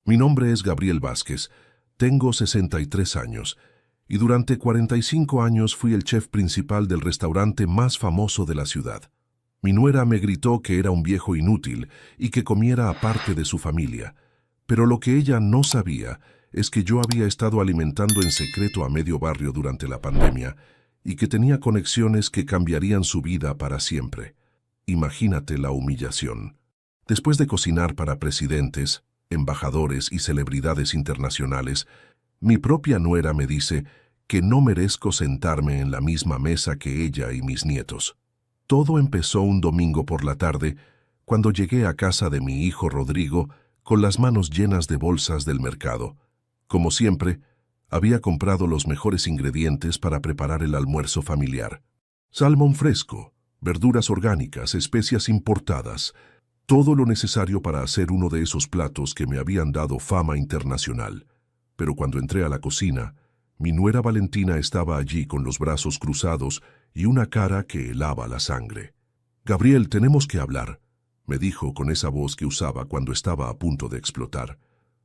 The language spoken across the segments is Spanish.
Mi nombre es Gabriel Vázquez, tengo 63 años y durante 45 años fui el chef principal del restaurante más famoso de la ciudad. Mi nuera me gritó que era un viejo inútil y que comiera aparte de su familia, pero lo que ella no sabía es que yo había estado alimentando en secreto a medio barrio durante la pandemia y que tenía conexiones que cambiarían su vida para siempre. Imagínate la humillación. Después de cocinar para presidentes, embajadores y celebridades internacionales, mi propia nuera me dice que no merezco sentarme en la misma mesa que ella y mis nietos. Todo empezó un domingo por la tarde, cuando llegué a casa de mi hijo Rodrigo con las manos llenas de bolsas del mercado. Como siempre, había comprado los mejores ingredientes para preparar el almuerzo familiar. Salmón fresco, verduras orgánicas, especias importadas, todo lo necesario para hacer uno de esos platos que me habían dado fama internacional. Pero cuando entré a la cocina, mi nuera Valentina estaba allí con los brazos cruzados y una cara que helaba la sangre. «Gabriel, tenemos que hablar», me dijo con esa voz que usaba cuando estaba a punto de explotar.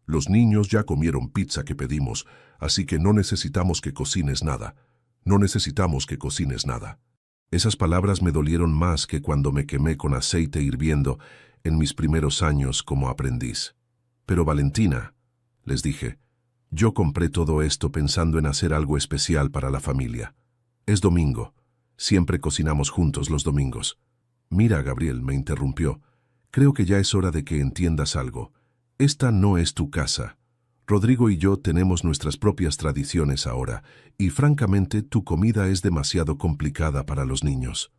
«Los niños ya comieron pizza que pedimos, así que no necesitamos que cocines nada. No necesitamos que cocines nada». Esas palabras me dolieron más que cuando me quemé con aceite hirviendo en mis primeros años como aprendiz. «Pero Valentina», les dije, «yo compré todo esto pensando en hacer algo especial para la familia. Es domingo. Siempre cocinamos juntos los domingos». «Mira, Gabriel», me interrumpió, «creo que ya es hora de que entiendas algo. Esta no es tu casa. Rodrigo y yo tenemos nuestras propias tradiciones ahora, y francamente tu comida es demasiado complicada para los niños.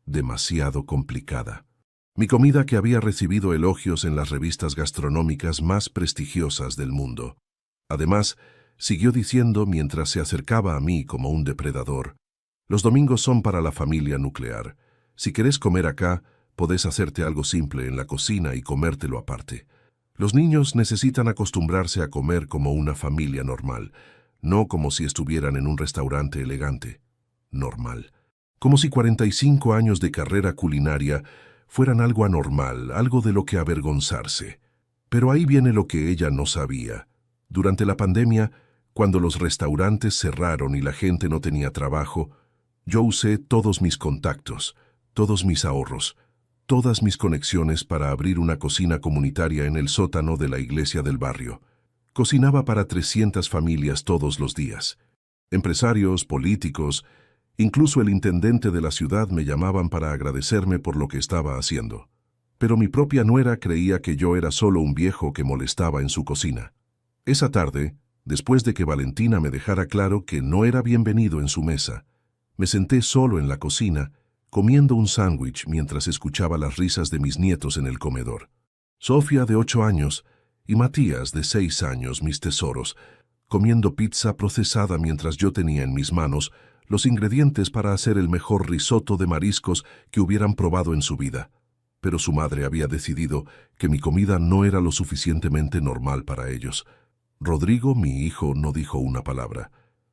Demasiado complicada». Mi comida que había recibido elogios en las revistas gastronómicas más prestigiosas del mundo. Además, siguió diciendo mientras se acercaba a mí como un depredador, «Los domingos son para la familia nuclear. Si querés comer acá, podés hacerte algo simple en la cocina y comértelo aparte. Los niños necesitan acostumbrarse a comer como una familia normal, no como si estuvieran en un restaurante elegante. Normal. Como si 45 años de carrera culinaria fueran algo anormal, algo de lo que avergonzarse. Pero ahí viene lo que ella no sabía. Durante la pandemia, cuando los restaurantes cerraron y la gente no tenía trabajo, yo usé todos mis contactos, todos mis ahorros, todas mis conexiones para abrir una cocina comunitaria en el sótano de la iglesia del barrio. Cocinaba para 300 familias todos los días. Empresarios, políticos, incluso el intendente de la ciudad me llamaban para agradecerme por lo que estaba haciendo. Pero mi propia nuera creía que yo era solo un viejo que molestaba en su cocina. Esa tarde, después de que Valentina me dejara claro que no era bienvenido en su mesa, me senté solo en la cocina, comiendo un sándwich mientras escuchaba las risas de mis nietos en el comedor. Sofía, de 8 años, y Matías, de 6 años, mis tesoros, comiendo pizza procesada mientras yo tenía en mis manos los ingredientes para hacer el mejor risotto de mariscos que hubieran probado en su vida. Pero su madre había decidido que mi comida no era lo suficientemente normal para ellos. Rodrigo, mi hijo, no dijo una palabra.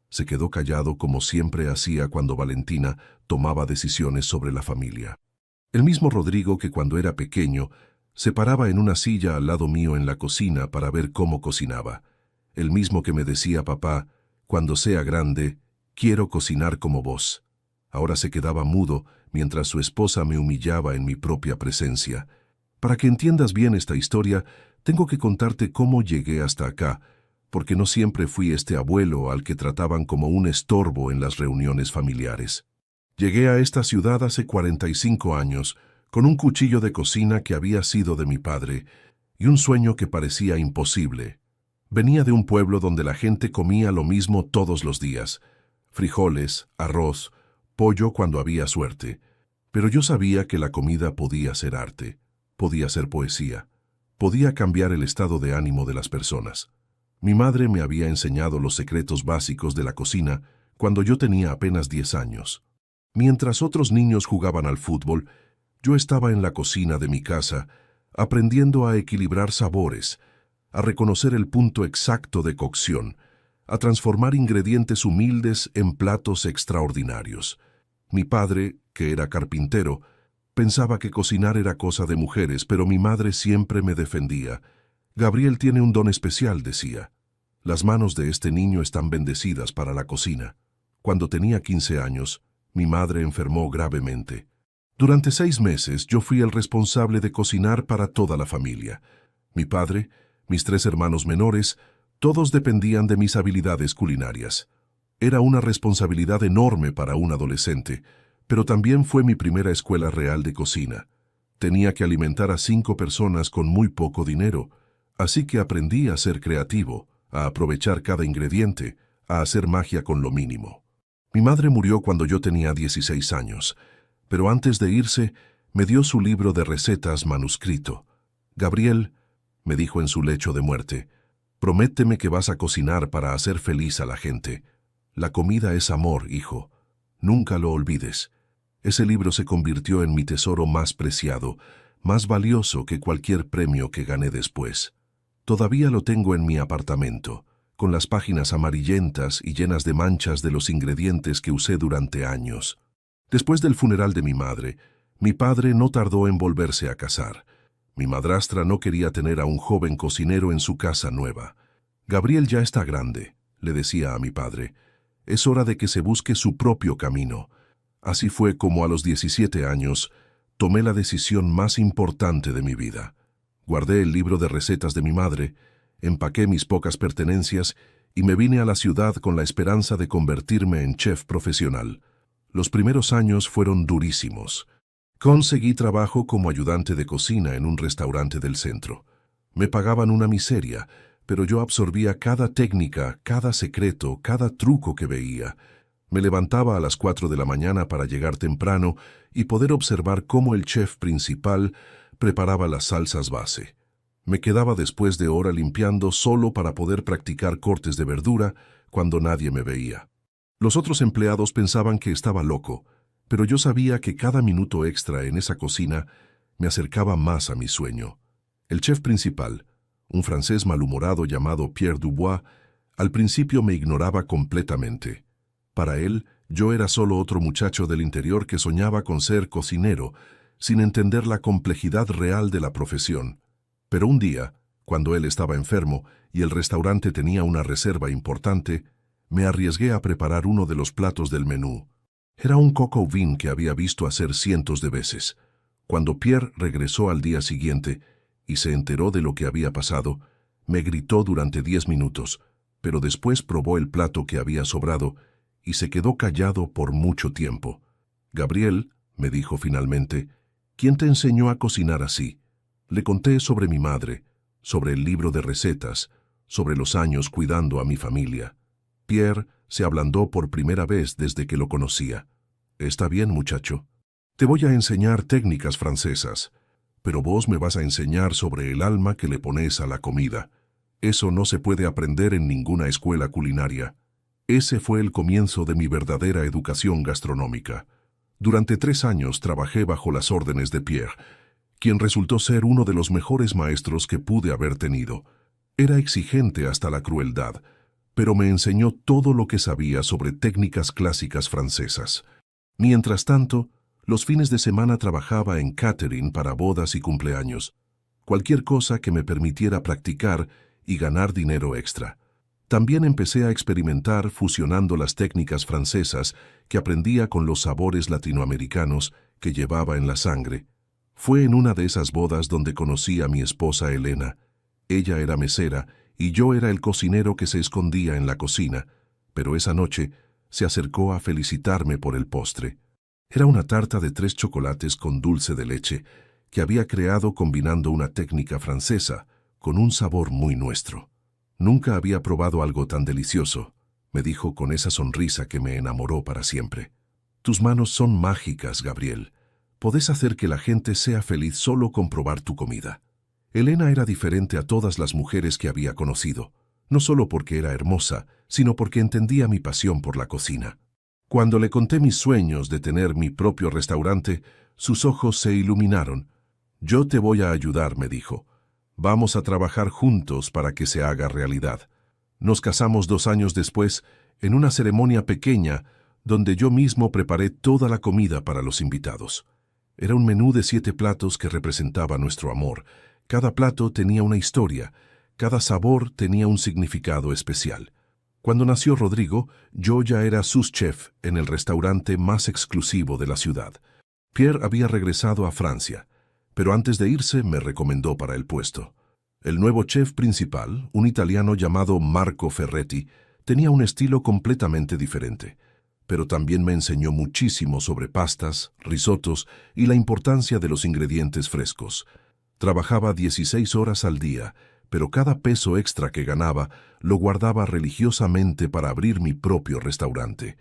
Se quedó callado como siempre hacía cuando Valentina tomaba decisiones sobre la familia. El mismo Rodrigo que cuando era pequeño se paraba en una silla al lado mío en la cocina para ver cómo cocinaba. El mismo que me decía: «Papá, cuando sea grande, quiero cocinar como vos». Ahora se quedaba mudo mientras su esposa me humillaba en mi propia presencia. Para que entiendas bien esta historia, tengo que contarte cómo llegué hasta acá, porque no siempre fui este abuelo al que trataban como un estorbo en las reuniones familiares. Llegué a esta ciudad hace 45 años, con un cuchillo de cocina que había sido de mi padre, y un sueño que parecía imposible. Venía de un pueblo donde la gente comía lo mismo todos los días: frijoles, arroz, pollo cuando había suerte. Pero yo sabía que la comida podía ser arte, podía ser poesía, podía cambiar el estado de ánimo de las personas. Mi madre me había enseñado los secretos básicos de la cocina cuando yo tenía apenas 10 años. Mientras otros niños jugaban al fútbol, yo estaba en la cocina de mi casa, aprendiendo a equilibrar sabores, a reconocer el punto exacto de cocción, a transformar ingredientes humildes en platos extraordinarios. Mi padre, que era carpintero, pensaba que cocinar era cosa de mujeres, pero mi madre siempre me defendía. Gabriel tiene un don especial, decía. Las manos de este niño están bendecidas para la cocina. Cuando tenía 15 años, mi madre enfermó gravemente. Durante 6 meses yo fui el responsable de cocinar para toda la familia. Mi padre, mis 3 hermanos menores, todos dependían de mis habilidades culinarias. Era una responsabilidad enorme para un adolescente, pero también fue mi primera escuela real de cocina. Tenía que alimentar a 5 personas con muy poco dinero, así que aprendí a ser creativo, a aprovechar cada ingrediente, a hacer magia con lo mínimo. Mi madre murió cuando yo tenía 16 años, pero antes de irse, me dio su libro de recetas manuscrito. Gabriel, me dijo en su lecho de muerte, prométeme que vas a cocinar para hacer feliz a la gente. La comida es amor, hijo. Nunca lo olvides. Ese libro se convirtió en mi tesoro más preciado, más valioso que cualquier premio que gané después. Todavía lo tengo en mi apartamento, con las páginas amarillentas y llenas de manchas de los ingredientes que usé durante años. Después del funeral de mi madre, mi padre no tardó en volverse a casar. Mi madrastra no quería tener a un joven cocinero en su casa nueva. Gabriel ya está grande, le decía a mi padre. Es hora de que se busque su propio camino. Así fue como a los 17 años tomé la decisión más importante de mi vida. Guardé el libro de recetas de mi madre, empaqué mis pocas pertenencias y me vine a la ciudad con la esperanza de convertirme en chef profesional. Los primeros años fueron durísimos. Conseguí trabajo como ayudante de cocina en un restaurante del centro. Me pagaban una miseria, pero yo absorbía cada técnica, cada secreto, cada truco que veía. Me levantaba a las 4 de la mañana para llegar temprano y poder observar cómo el chef principal preparaba las salsas base. Me quedaba después de hora limpiando solo para poder practicar cortes de verdura cuando nadie me veía. Los otros empleados pensaban que estaba loco, pero yo sabía que cada minuto extra en esa cocina me acercaba más a mi sueño. El chef principal, un francés malhumorado llamado Pierre Dubois, al principio me ignoraba completamente. Para él, yo era solo otro muchacho del interior que soñaba con ser cocinero, sin entender la complejidad real de la profesión. Pero un día, cuando él estaba enfermo y el restaurante tenía una reserva importante, me arriesgué a preparar uno de los platos del menú. Era un coq au vin que había visto hacer cientos de veces. Cuando Pierre regresó al día siguiente y se enteró de lo que había pasado, me gritó durante 10 minutos, pero después probó el plato que había sobrado y se quedó callado por mucho tiempo. Gabriel, me dijo finalmente, ¿quién te enseñó a cocinar así? Le conté sobre mi madre, sobre el libro de recetas, sobre los años cuidando a mi familia. Pierre se ablandó por primera vez desde que lo conocía. Está bien, muchacho. Te voy a enseñar técnicas francesas, pero vos me vas a enseñar sobre el alma que le pones a la comida. Eso no se puede aprender en ninguna escuela culinaria. Ese fue el comienzo de mi verdadera educación gastronómica. Durante 3 años trabajé bajo las órdenes de Pierre, quien resultó ser uno de los mejores maestros que pude haber tenido. Era exigente hasta la crueldad, pero me enseñó todo lo que sabía sobre técnicas clásicas francesas. Mientras tanto, los fines de semana trabajaba en catering para bodas y cumpleaños, cualquier cosa que me permitiera practicar y ganar dinero extra. También empecé a experimentar fusionando las técnicas francesas que aprendía con los sabores latinoamericanos que llevaba en la sangre. Fue en una de esas bodas donde conocí a mi esposa Elena. Ella era mesera y yo era el cocinero que se escondía en la cocina, pero esa noche se acercó a felicitarme por el postre. Era una tarta de 3 chocolates con dulce de leche que había creado combinando una técnica francesa con un sabor muy nuestro. Nunca había probado algo tan delicioso, me dijo con esa sonrisa que me enamoró para siempre. Tus manos son mágicas, Gabriel. Podés hacer que la gente sea feliz solo con probar tu comida. Elena era diferente a todas las mujeres que había conocido, no solo porque era hermosa, sino porque entendía mi pasión por la cocina. Cuando le conté mis sueños de tener mi propio restaurante, sus ojos se iluminaron. Yo te voy a ayudar, me dijo. Vamos a trabajar juntos para que se haga realidad. Nos casamos 2 años después, en una ceremonia pequeña, donde yo mismo preparé toda la comida para los invitados. Era un menú de 7 platos que representaba nuestro amor. Cada plato tenía una historia, Cada sabor tenía un significado especial. Cuando nació Rodrigo, yo ya era sous-chef en el restaurante más exclusivo de la ciudad. Pierre había regresado a Francia, pero antes de irse me recomendó para el puesto. El nuevo chef principal, un italiano llamado Marco Ferretti, tenía un estilo completamente diferente, pero también me enseñó muchísimo sobre pastas, risotos y la importancia de los ingredientes frescos. Trabajaba 16 horas al día, pero cada peso extra que ganaba lo guardaba religiosamente para abrir mi propio restaurante.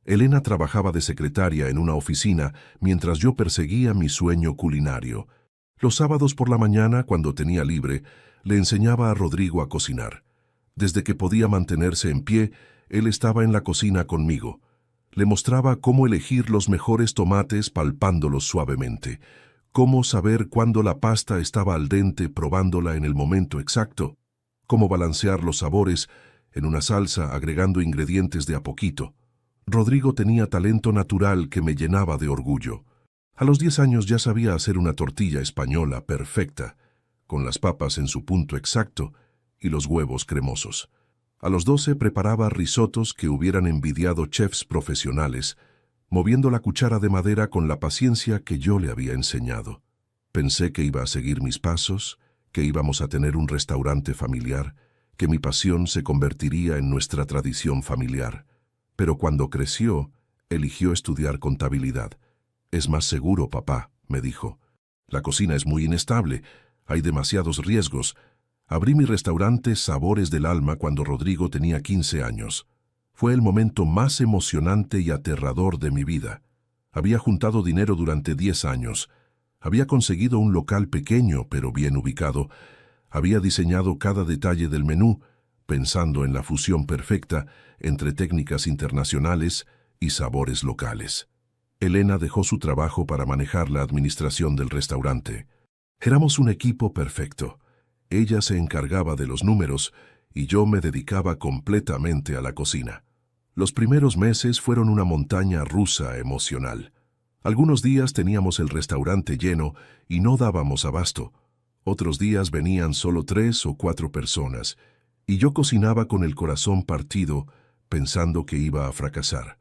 Elena trabajaba de secretaria en una oficina mientras yo perseguía mi sueño culinario. Los sábados por la mañana, cuando tenía libre, le enseñaba a Rodrigo a cocinar. Desde que podía mantenerse en pie, él estaba en la cocina conmigo. Le mostraba cómo elegir los mejores tomates palpándolos suavemente, cómo saber cuándo la pasta estaba al dente probándola en el momento exacto, cómo balancear los sabores en una salsa agregando ingredientes de a poquito. Rodrigo tenía talento natural que me llenaba de orgullo. A los 10 años ya sabía hacer una tortilla española perfecta, con las papas en su punto exacto y los huevos cremosos. A los 12 preparaba risotos que hubieran envidiado chefs profesionales, moviendo la cuchara de madera con la paciencia que yo le había enseñado. Pensé que iba a seguir mis pasos, que íbamos a tener un restaurante familiar, que mi pasión se convertiría en nuestra tradición familiar. Pero cuando creció, eligió estudiar contabilidad. «Es más seguro, papá», me dijo. «La cocina es muy inestable, hay demasiados riesgos». Abrí mi restaurante Sabores del Alma cuando Rodrigo tenía 15 años. Fue el momento más emocionante y aterrador de mi vida. Había juntado dinero durante 10 años. Había conseguido un local pequeño pero bien ubicado. Había diseñado cada detalle del menú, pensando en la fusión perfecta entre técnicas internacionales y sabores locales. Elena dejó su trabajo para manejar la administración del restaurante. Éramos un equipo perfecto. Ella se encargaba de los números y yo me dedicaba completamente a la cocina. Los primeros meses fueron una montaña rusa emocional. Algunos días teníamos el restaurante lleno y no dábamos abasto. Otros días venían solo 3 o 4 personas, y yo cocinaba con el corazón partido, pensando que iba a fracasar.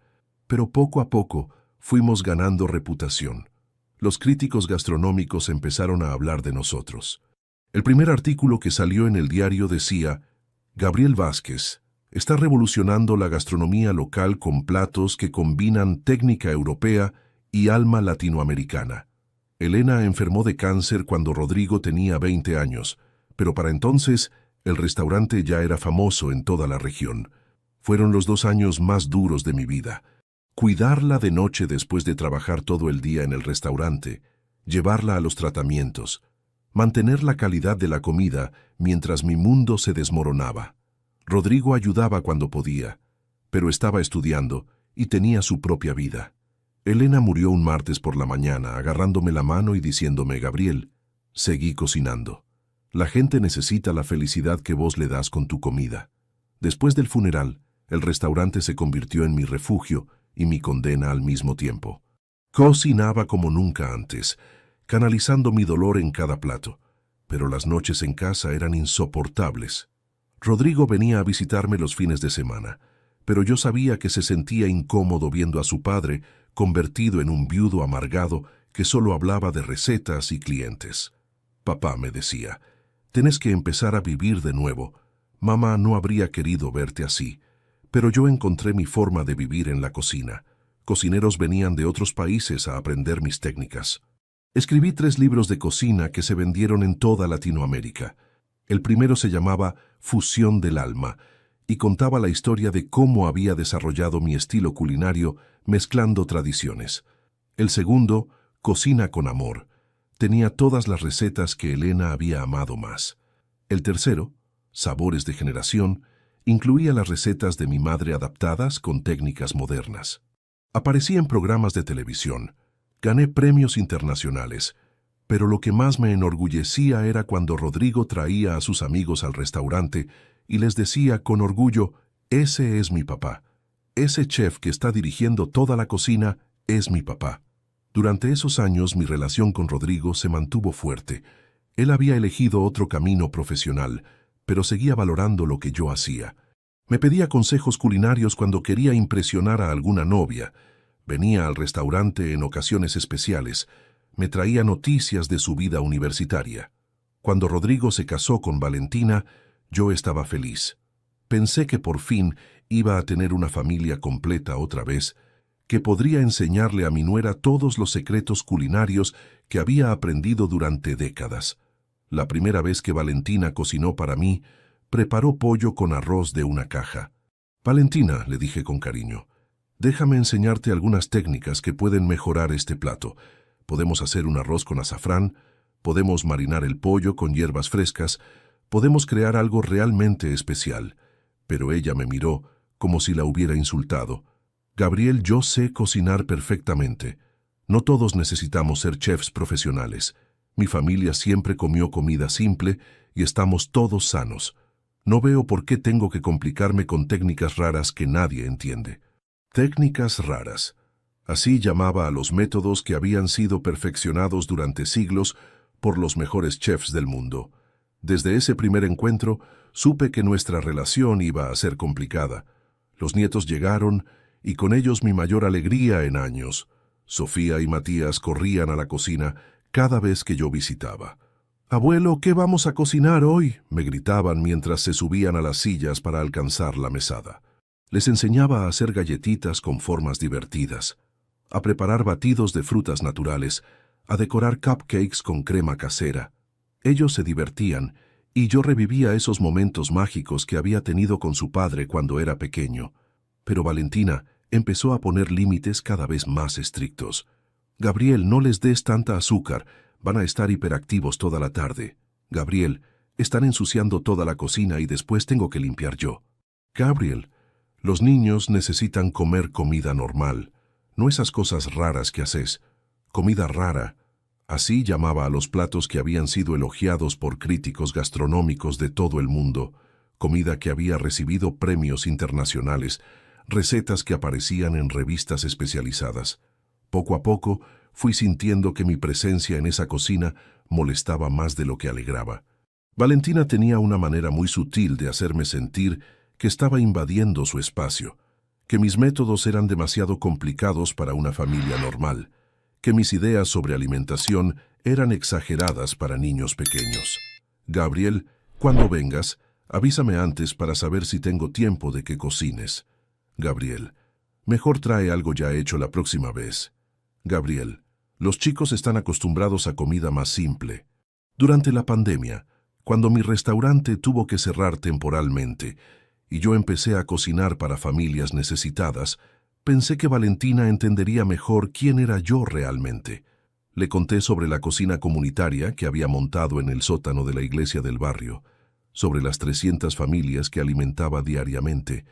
Pero poco a poco fuimos ganando reputación. Los críticos gastronómicos empezaron a hablar de nosotros. El primer artículo que salió en el diario decía: «Gabriel Vázquez está revolucionando la gastronomía local con platos que combinan técnica europea y alma latinoamericana». Elena enfermó de cáncer cuando Rodrigo tenía 20 años, pero para entonces el restaurante ya era famoso en toda la región. Fueron los 2 años más duros de mi vida. Cuidarla de noche después de trabajar todo el día en el restaurante, llevarla a los tratamientos, mantener la calidad de la comida mientras mi mundo se desmoronaba. Rodrigo ayudaba cuando podía, pero estaba estudiando y tenía su propia vida. Elena murió un martes por la mañana, agarrándome la mano y diciéndome: «Gabriel, seguí cocinando. La gente necesita la felicidad que vos le das con tu comida». Después del funeral, el restaurante se convirtió en mi refugio y mi condena al mismo tiempo. Cocinaba como nunca antes, canalizando mi dolor en cada plato, pero las noches en casa eran insoportables. Rodrigo venía a visitarme los fines de semana, pero yo sabía que se sentía incómodo viendo a su padre convertido en un viudo amargado que solo hablaba de recetas y clientes. «Papá», me decía, «tenés que empezar a vivir de nuevo. Mamá no habría querido verte así». Pero yo encontré mi forma de vivir en la cocina. Cocineros venían de otros países a aprender mis técnicas. Escribí 3 libros de cocina que se vendieron en toda Latinoamérica. El primero se llamaba Fusión del Alma y contaba la historia de cómo había desarrollado mi estilo culinario mezclando tradiciones. El segundo, Cocina con Amor, tenía todas las recetas que Elena había amado más. El tercero, Sabores de Generación, incluía las recetas de mi madre adaptadas con técnicas modernas. Aparecí en programas de televisión, gané premios internacionales, pero lo que más me enorgullecía era cuando Rodrigo traía a sus amigos al restaurante y les decía con orgullo: «Ese es mi papá. Ese chef que está dirigiendo toda la cocina es mi papá». Durante esos años mi relación con Rodrigo se mantuvo fuerte. Él había elegido otro camino profesional, pero seguía valorando lo que yo hacía. Me pedía consejos culinarios cuando quería impresionar a alguna novia. Venía al restaurante en ocasiones especiales. Me traía noticias de su vida universitaria. Cuando Rodrigo se casó con Valentina, yo estaba feliz. Pensé que por fin iba a tener una familia completa otra vez, que podría enseñarle a mi nuera todos los secretos culinarios que había aprendido durante décadas. La primera vez que Valentina cocinó para mí, preparó pollo con arroz de una caja. «Valentina», le dije con cariño, «déjame enseñarte algunas técnicas que pueden mejorar este plato. Podemos hacer un arroz con azafrán, podemos marinar el pollo con hierbas frescas, podemos crear algo realmente especial». Pero ella me miró como si la hubiera insultado. «Gabriel, yo sé cocinar perfectamente. No todos necesitamos ser chefs profesionales. Mi familia siempre comió comida simple y estamos todos sanos. No veo por qué tengo que complicarme con técnicas raras que nadie entiende». Técnicas raras. Así llamaba a los métodos que habían sido perfeccionados durante siglos por los mejores chefs del mundo. Desde ese primer encuentro, supe que nuestra relación iba a ser complicada. Los nietos llegaron, y con ellos mi mayor alegría en años. Sofía y Matías corrían a la cocina cada vez que yo visitaba. «Abuelo, ¿qué vamos a cocinar hoy?», me gritaban mientras se subían a las sillas para alcanzar la mesada. Les enseñaba a hacer galletitas con formas divertidas, a preparar batidos de frutas naturales, a decorar cupcakes con crema casera. Ellos se divertían, y yo revivía esos momentos mágicos que había tenido con su padre cuando era pequeño. Pero Valentina empezó a poner límites cada vez más estrictos. «Gabriel, no les des tanta azúcar, van a estar hiperactivos toda la tarde. Gabriel, están ensuciando toda la cocina y después tengo que limpiar yo. Gabriel, los niños necesitan comer comida normal, no esas cosas raras que haces. Comida rara». Así llamaba a los platos que habían sido elogiados por críticos gastronómicos de todo el mundo, comida que había recibido premios internacionales, recetas que aparecían en revistas especializadas. Poco a poco fui sintiendo que mi presencia en esa cocina molestaba más de lo que alegraba. Valentina tenía una manera muy sutil de hacerme sentir que estaba invadiendo su espacio, que mis métodos eran demasiado complicados para una familia normal, que mis ideas sobre alimentación eran exageradas para niños pequeños. «Gabriel, cuando vengas, avísame antes para saber si tengo tiempo de que cocines. Gabriel, mejor trae algo ya hecho la próxima vez. Gabriel, los chicos están acostumbrados a comida más simple». Durante la pandemia, cuando mi restaurante tuvo que cerrar temporalmente y yo empecé a cocinar para familias necesitadas, pensé que Valentina entendería mejor quién era yo realmente. Le conté sobre la cocina comunitaria que había montado en el sótano de la iglesia del barrio, sobre las 300 familias que alimentaba diariamente,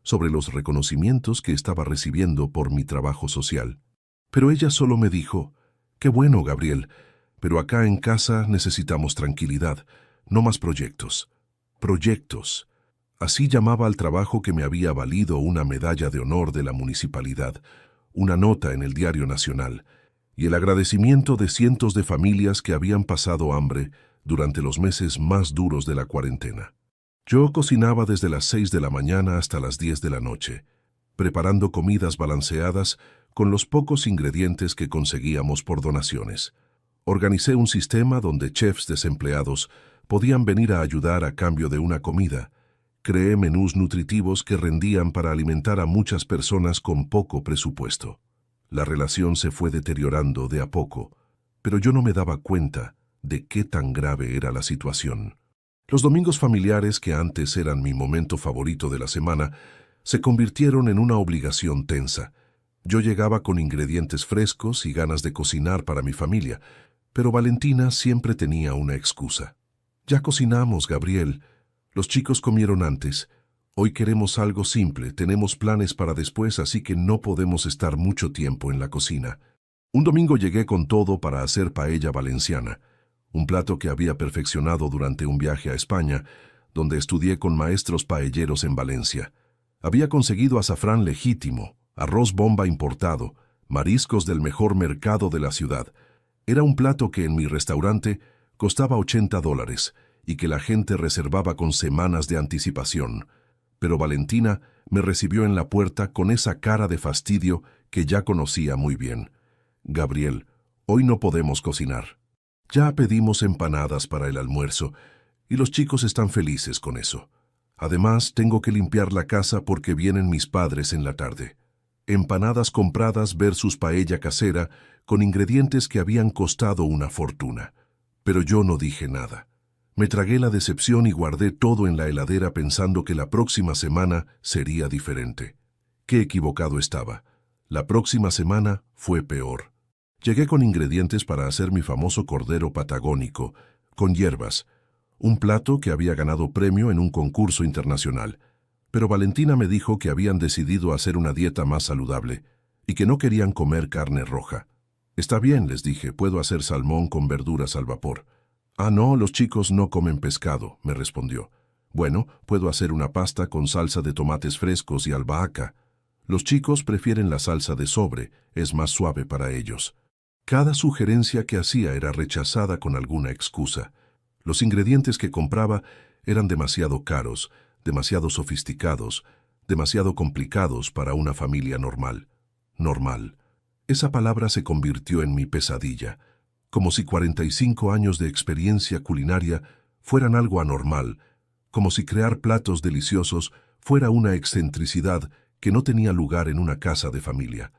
sobre los reconocimientos que estaba recibiendo por mi trabajo social. Pero ella solo me dijo: «Qué bueno, Gabriel, pero acá en casa necesitamos tranquilidad, no más proyectos». Proyectos. Así llamaba al trabajo que me había valido una medalla de honor de la municipalidad, una nota en el Diario Nacional, y el agradecimiento de cientos de familias que habían pasado hambre durante los meses más duros de la cuarentena. Yo cocinaba desde las 6 de la mañana hasta las 10 de la noche, preparando comidas balanceadas con los pocos ingredientes que conseguíamos por donaciones. Organicé un sistema donde chefs desempleados podían venir a ayudar a cambio de una comida. Creé menús nutritivos que rendían para alimentar a muchas personas con poco presupuesto. La relación se fue deteriorando de a poco, pero yo no me daba cuenta de qué tan grave era la situación. Los domingos familiares, que antes eran mi momento favorito de la semana, se convirtieron en una obligación tensa. Yo llegaba con ingredientes frescos y ganas de cocinar para mi familia, pero Valentina siempre tenía una excusa. «Ya cocinamos, Gabriel. Los chicos comieron antes. Hoy queremos algo simple, tenemos planes para después, así que no podemos estar mucho tiempo en la cocina». Un domingo llegué con todo para hacer paella valenciana, un plato que había perfeccionado durante un viaje a España, donde estudié con maestros paelleros en Valencia. Había conseguido azafrán legítimo, arroz bomba importado, mariscos del mejor mercado de la ciudad. Era un plato que en mi restaurante costaba $80 y que la gente reservaba con semanas de anticipación. Pero Valentina me recibió en la puerta con esa cara de fastidio que ya conocía muy bien. «Gabriel, hoy no podemos cocinar. Ya pedimos empanadas para el almuerzo y los chicos están felices con eso. Además, tengo que limpiar la casa porque vienen mis padres en la tarde. Empanadas compradas versus paella casera con ingredientes que habían costado una fortuna». Pero yo no dije nada. Me tragué la decepción y guardé todo en la heladera pensando que la próxima semana sería diferente. Qué equivocado estaba. La próxima semana fue peor. Llegué con ingredientes para hacer mi famoso cordero patagónico, con hierbas, un plato que había ganado premio en un concurso internacional. Pero Valentina me dijo que habían decidido hacer una dieta más saludable y que no querían comer carne roja. «Está bien», les dije, «puedo hacer salmón con verduras al vapor». «Ah, no, los chicos no comen pescado», me respondió. «Bueno, puedo hacer una pasta con salsa de tomates frescos y albahaca. Los chicos prefieren la salsa de sobre, es más suave para ellos». Cada sugerencia que hacía era rechazada con alguna excusa. Los ingredientes que compraba eran demasiado caros, demasiado sofisticados, demasiado complicados para una familia normal. Normal. Esa palabra se convirtió en mi pesadilla, como si 45 años de experiencia culinaria fueran algo anormal, como si crear platos deliciosos fuera una excentricidad que no tenía lugar en una casa de familia.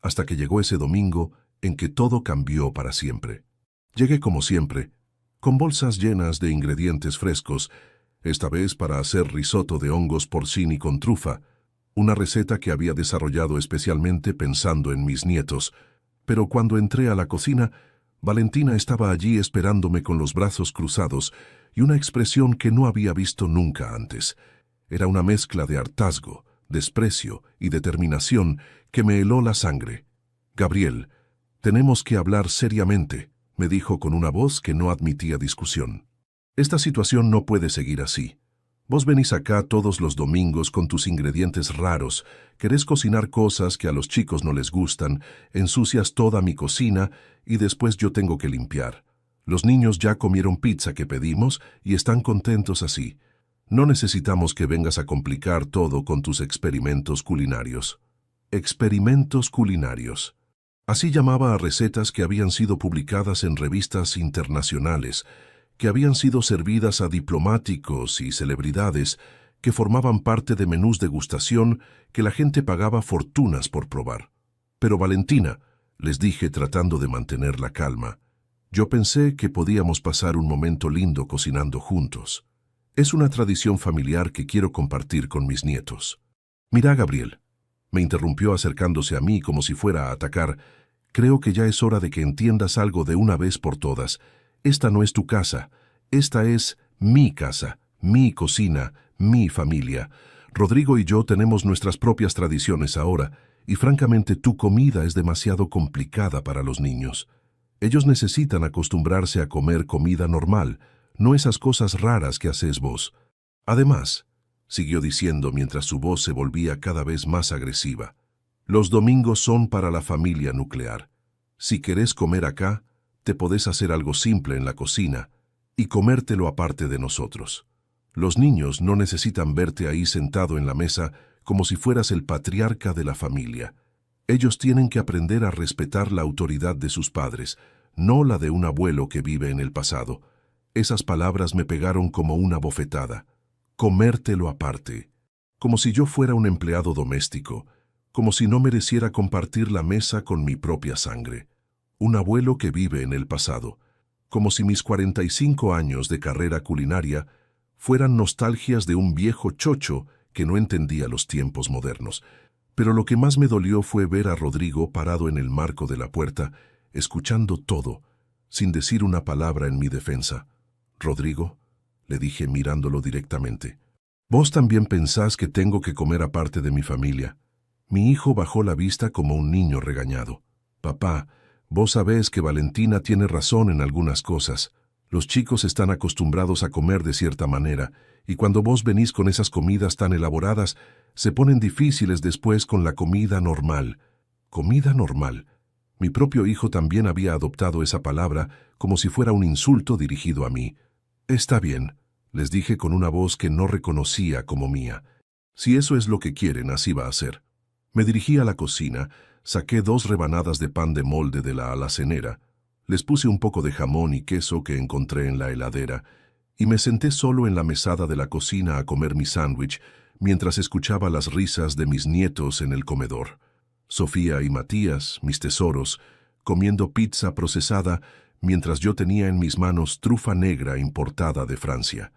Hasta que llegó ese domingo en que todo cambió para siempre. Llegué como siempre, con bolsas llenas de ingredientes frescos, esta vez para hacer risotto de hongos porcini con trufa, una receta que había desarrollado especialmente pensando en mis nietos. Pero cuando entré a la cocina, Valentina estaba allí esperándome con los brazos cruzados y una expresión que no había visto nunca antes. Era una mezcla de hartazgo, desprecio y determinación que me heló la sangre. «Gabriel, tenemos que hablar seriamente», me dijo con una voz que no admitía discusión. «Esta situación no puede seguir así. Vos venís acá todos los domingos con tus ingredientes raros, querés cocinar cosas que a los chicos no les gustan, ensucias toda mi cocina y después yo tengo que limpiar. Los niños ya comieron pizza que pedimos y están contentos así. No necesitamos que vengas a complicar todo con tus experimentos culinarios». Experimentos culinarios. Así llamaba a recetas que habían sido publicadas en revistas internacionales, que habían sido servidas a diplomáticos y celebridades, que formaban parte de menús de degustación que la gente pagaba fortunas por probar. «Pero Valentina», les dije tratando de mantener la calma, «yo pensé que podíamos pasar un momento lindo cocinando juntos. Es una tradición familiar que quiero compartir con mis nietos». «Mira, Gabriel», me interrumpió acercándose a mí como si fuera a atacar, «creo que ya es hora de que entiendas algo de una vez por todas. Esta no es tu casa, esta es mi casa, mi cocina, mi familia. Rodrigo y yo tenemos nuestras propias tradiciones ahora, y francamente tu comida es demasiado complicada para los niños. Ellos necesitan acostumbrarse a comer comida normal, no esas cosas raras que haces vos. Además», siguió diciendo mientras su voz se volvía cada vez más agresiva, «los domingos son para la familia nuclear. Si querés comer acá, te podés hacer algo simple en la cocina y comértelo aparte de nosotros. Los niños no necesitan verte ahí sentado en la mesa como si fueras el patriarca de la familia. Ellos tienen que aprender a respetar la autoridad de sus padres, no la de un abuelo que vive en el pasado». Esas palabras me pegaron como una bofetada. Comértelo aparte. Como si yo fuera un empleado doméstico, como si no mereciera compartir la mesa con mi propia sangre. Un abuelo que vive en el pasado, como si mis 45 años de carrera culinaria fueran nostalgias de un viejo chocho que no entendía los tiempos modernos. Pero lo que más me dolió fue ver a Rodrigo parado en el marco de la puerta, escuchando todo, sin decir una palabra en mi defensa. «Rodrigo», le dije mirándolo directamente, «vos también pensás que tengo que comer aparte de mi familia». Mi hijo bajó la vista como un niño regañado. «Papá, vos sabés que Valentina tiene razón en algunas cosas. Los chicos están acostumbrados a comer de cierta manera, y cuando vos venís con esas comidas tan elaboradas, se ponen difíciles después con la comida normal». «¿Comida normal?» Mi propio hijo también había adoptado esa palabra como si fuera un insulto dirigido a mí. «Está bien», Les dije con una voz que no reconocía como mía. Si eso es lo que quieren, así va a ser. Me dirigí a la cocina, saqué 2 rebanadas de pan de molde de la alacenera, les puse un poco de jamón y queso que encontré en la heladera y me senté solo en la mesada de la cocina a comer mi sándwich mientras escuchaba las risas de mis nietos en el comedor. Sofía y Matías, mis tesoros, comiendo pizza procesada mientras yo tenía en mis manos trufa negra importada de Francia.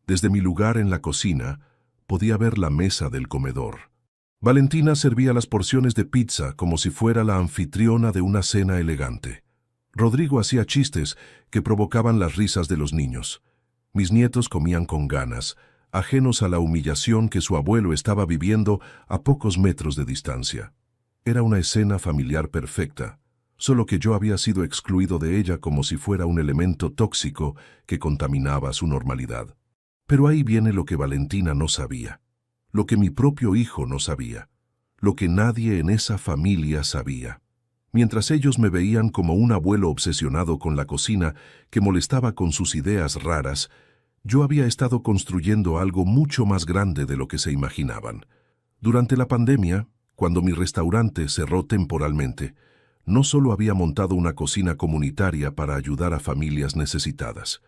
Desde mi lugar en la cocina podía ver la mesa del comedor. Valentina servía las porciones de pizza como si fuera la anfitriona de una cena elegante. Rodrigo hacía chistes que provocaban las risas de los niños. Mis nietos comían con ganas, ajenos a la humillación que su abuelo estaba viviendo a pocos metros de distancia. Era una escena familiar perfecta, solo que yo había sido excluido de ella como si fuera un elemento tóxico que contaminaba su normalidad. Pero ahí viene lo que Valentina no sabía, lo que mi propio hijo no sabía, lo que nadie en esa familia sabía. Mientras ellos me veían como un abuelo obsesionado con la cocina que molestaba con sus ideas raras, yo había estado construyendo algo mucho más grande de lo que se imaginaban. Durante la pandemia, cuando mi restaurante cerró temporalmente, no solo había montado una cocina comunitaria para ayudar a familias necesitadas.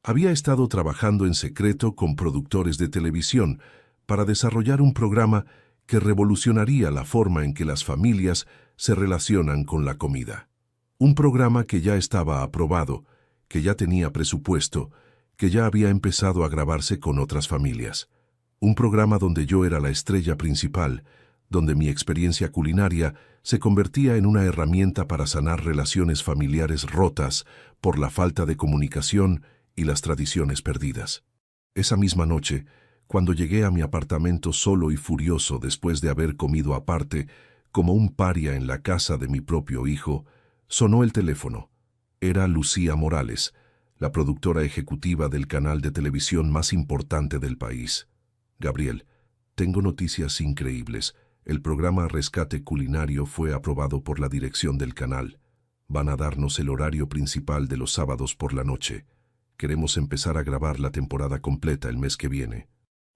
Había estado trabajando en secreto con productores de televisión para desarrollar un programa que revolucionaría la forma en que las familias se relacionan con la comida. Un programa que ya estaba aprobado, que ya tenía presupuesto, que ya había empezado a grabarse con otras familias. Un programa donde yo era la estrella principal, donde mi experiencia culinaria se convertía en una herramienta para sanar relaciones familiares rotas por la falta de comunicación y las tradiciones perdidas. Esa misma noche, cuando llegué a mi apartamento solo y furioso después de haber comido aparte, como un paria en la casa de mi propio hijo, sonó el teléfono. Era Lucía Morales, la productora ejecutiva del canal de televisión más importante del país. Gabriel, tengo noticias increíbles. El programa Rescate Culinario fue aprobado por la dirección del canal. Van a darnos el horario principal de los sábados por la noche. Queremos empezar a grabar la temporada completa el mes que viene.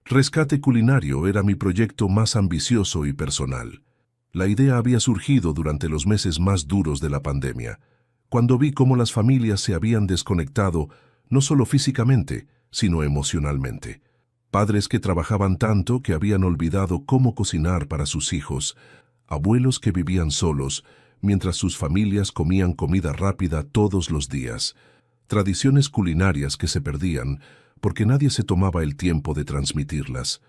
Rescate Culinario era mi proyecto más ambicioso y personal. La idea había surgido durante los meses más duros de la pandemia, cuando vi cómo las familias se habían desconectado, no solo físicamente, sino emocionalmente. Padres que trabajaban tanto que habían olvidado cómo cocinar para sus hijos, abuelos que vivían solos, mientras sus familias comían comida rápida todos los días, tradiciones culinarias que se perdían porque nadie se tomaba el tiempo de transmitirlas.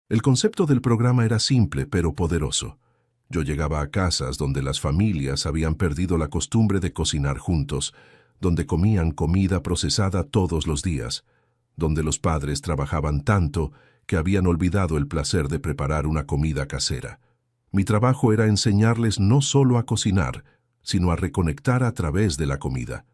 El concepto del programa era simple pero poderoso. Yo llegaba a casas donde las familias habían perdido la costumbre de cocinar juntos, donde comían comida procesada todos los días, donde los padres trabajaban tanto que habían olvidado el placer de preparar una comida casera. Mi trabajo era enseñarles no solo a cocinar, sino a reconectar a través de la comida.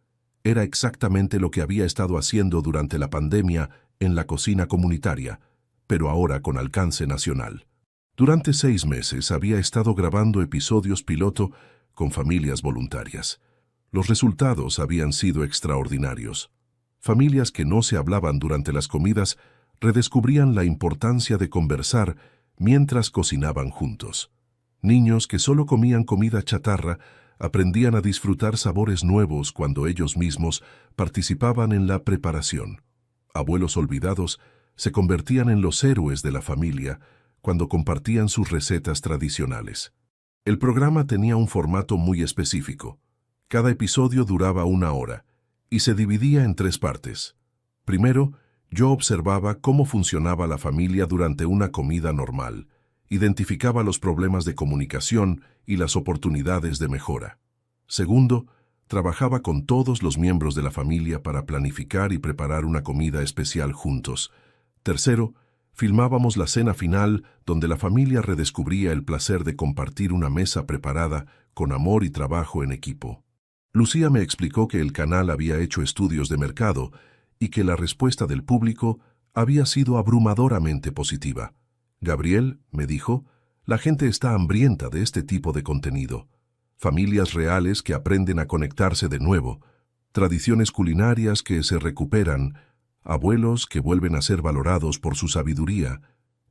Era exactamente lo que había estado haciendo durante la pandemia en la cocina comunitaria, pero ahora con alcance nacional. Durante 6 meses había estado grabando episodios piloto con familias voluntarias. Los resultados habían sido extraordinarios. Familias que no se hablaban durante las comidas redescubrían la importancia de conversar mientras cocinaban juntos. Niños que solo comían comida chatarra aprendían a disfrutar sabores nuevos cuando ellos mismos participaban en la preparación. Abuelos olvidados se convertían en los héroes de la familia cuando compartían sus recetas tradicionales. El programa tenía un formato muy específico. Cada episodio duraba 1 hora y se dividía en 3 partes. Primero, yo observaba cómo funcionaba la familia durante una comida normal, identificaba los problemas de comunicación y las oportunidades de mejora. Segundo, trabajaba con todos los miembros de la familia para planificar y preparar una comida especial juntos. Tercero, filmábamos la cena final donde la familia redescubría el placer de compartir una mesa preparada con amor y trabajo en equipo. Lucía me explicó que el canal había hecho estudios de mercado y que la respuesta del público había sido abrumadoramente positiva. Gabriel, me dijo, la gente está hambrienta de este tipo de contenido. Familias reales que aprenden a conectarse de nuevo, tradiciones culinarias que se recuperan, abuelos que vuelven a ser valorados por su sabiduría,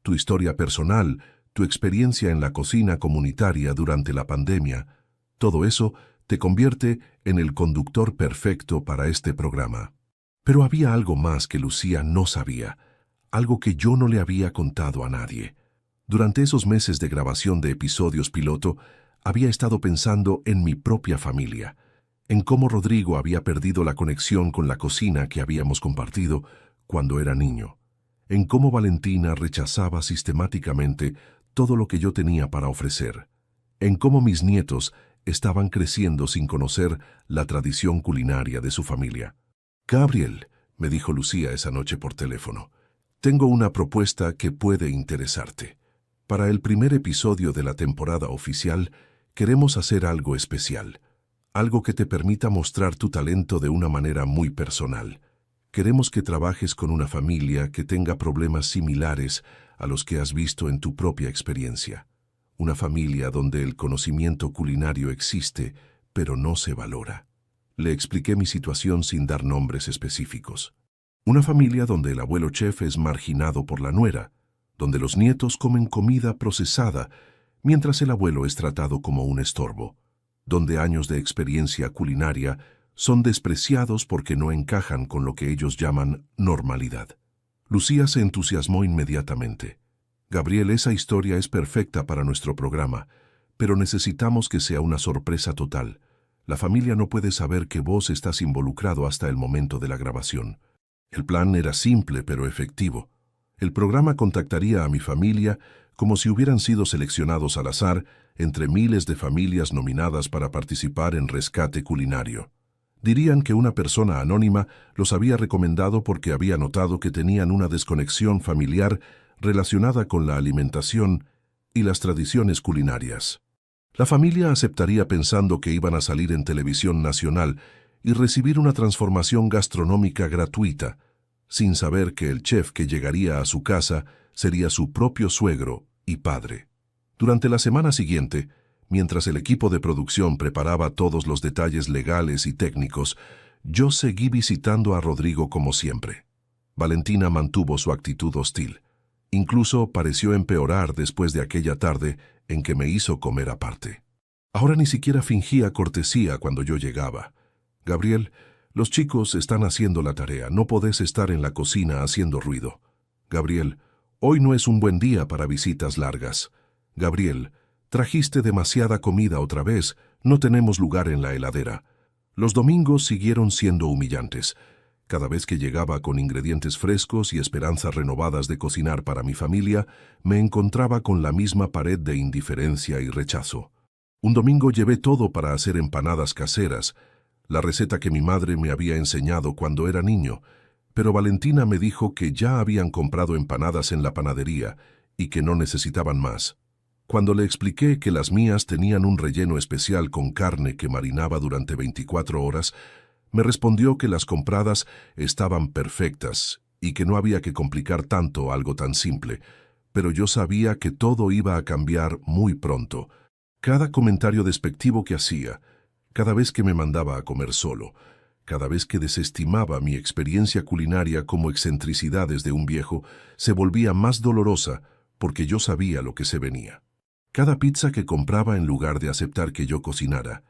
tu historia personal, tu experiencia en la cocina comunitaria durante la pandemia. Todo eso te convierte en el conductor perfecto para este programa. Pero había algo más que Lucía no sabía, algo que yo no le había contado a nadie. Durante esos meses de grabación de episodios piloto, había estado pensando en mi propia familia, en cómo Rodrigo había perdido la conexión con la cocina que habíamos compartido cuando era niño, en cómo Valentina rechazaba sistemáticamente todo lo que yo tenía para ofrecer, en cómo mis nietos estaban creciendo sin conocer la tradición culinaria de su familia. «Gabriel», me dijo Lucía esa noche por teléfono, «tengo una propuesta que puede interesarte. Para el primer episodio de la temporada oficial, queremos hacer algo especial, algo que te permita mostrar tu talento de una manera muy personal. Queremos que trabajes con una familia que tenga problemas similares a los que has visto en tu propia experiencia. Una familia donde el conocimiento culinario existe, pero no se valora». Le expliqué mi situación sin dar nombres específicos. Una familia donde el abuelo chef es marginado por la nuera, donde los nietos comen comida procesada, mientras el abuelo es tratado como un estorbo, donde años de experiencia culinaria son despreciados porque no encajan con lo que ellos llaman normalidad. Lucía se entusiasmó inmediatamente. «Gabriel, esa historia es perfecta para nuestro programa, pero necesitamos que sea una sorpresa total. La familia no puede saber que vos estás involucrado hasta el momento de la grabación». El plan era simple pero efectivo. El programa contactaría a mi familia como si hubieran sido seleccionados al azar entre miles de familias nominadas para participar en Rescate Culinario. Dirían que una persona anónima los había recomendado porque había notado que tenían una desconexión familiar relacionada con la alimentación y las tradiciones culinarias. La familia aceptaría pensando que iban a salir en televisión nacional y recibir una transformación gastronómica gratuita, sin saber que el chef que llegaría a su casa sería su propio suegro y padre. Durante la semana siguiente, mientras el equipo de producción preparaba todos los detalles legales y técnicos, yo seguí visitando a Rodrigo como siempre. Valentina mantuvo su actitud hostil. Incluso pareció empeorar después de aquella tarde en que me hizo comer aparte. Ahora ni siquiera fingía cortesía cuando yo llegaba. «Gabriel, los chicos están haciendo la tarea, no podés estar en la cocina haciendo ruido. Gabriel, hoy no es un buen día para visitas largas. Gabriel, trajiste demasiada comida otra vez, no tenemos lugar en la heladera». Los domingos siguieron siendo humillantes. Cada vez que llegaba con ingredientes frescos y esperanzas renovadas de cocinar para mi familia, me encontraba con la misma pared de indiferencia y rechazo. Un domingo llevé todo para hacer empanadas caseras, la receta que mi madre me había enseñado cuando era niño, pero Valentina me dijo que ya habían comprado empanadas en la panadería y que no necesitaban más. Cuando le expliqué que las mías tenían un relleno especial con carne que marinaba durante 24 horas, me respondió que las compradas estaban perfectas y que no había que complicar tanto algo tan simple, pero yo sabía que todo iba a cambiar muy pronto. Cada comentario despectivo que hacía, cada vez que me mandaba a comer solo, cada vez que desestimaba mi experiencia culinaria como excentricidades de un viejo, se volvía más dolorosa porque yo sabía lo que se venía. Cada pizza que compraba en lugar de aceptar que yo cocinara,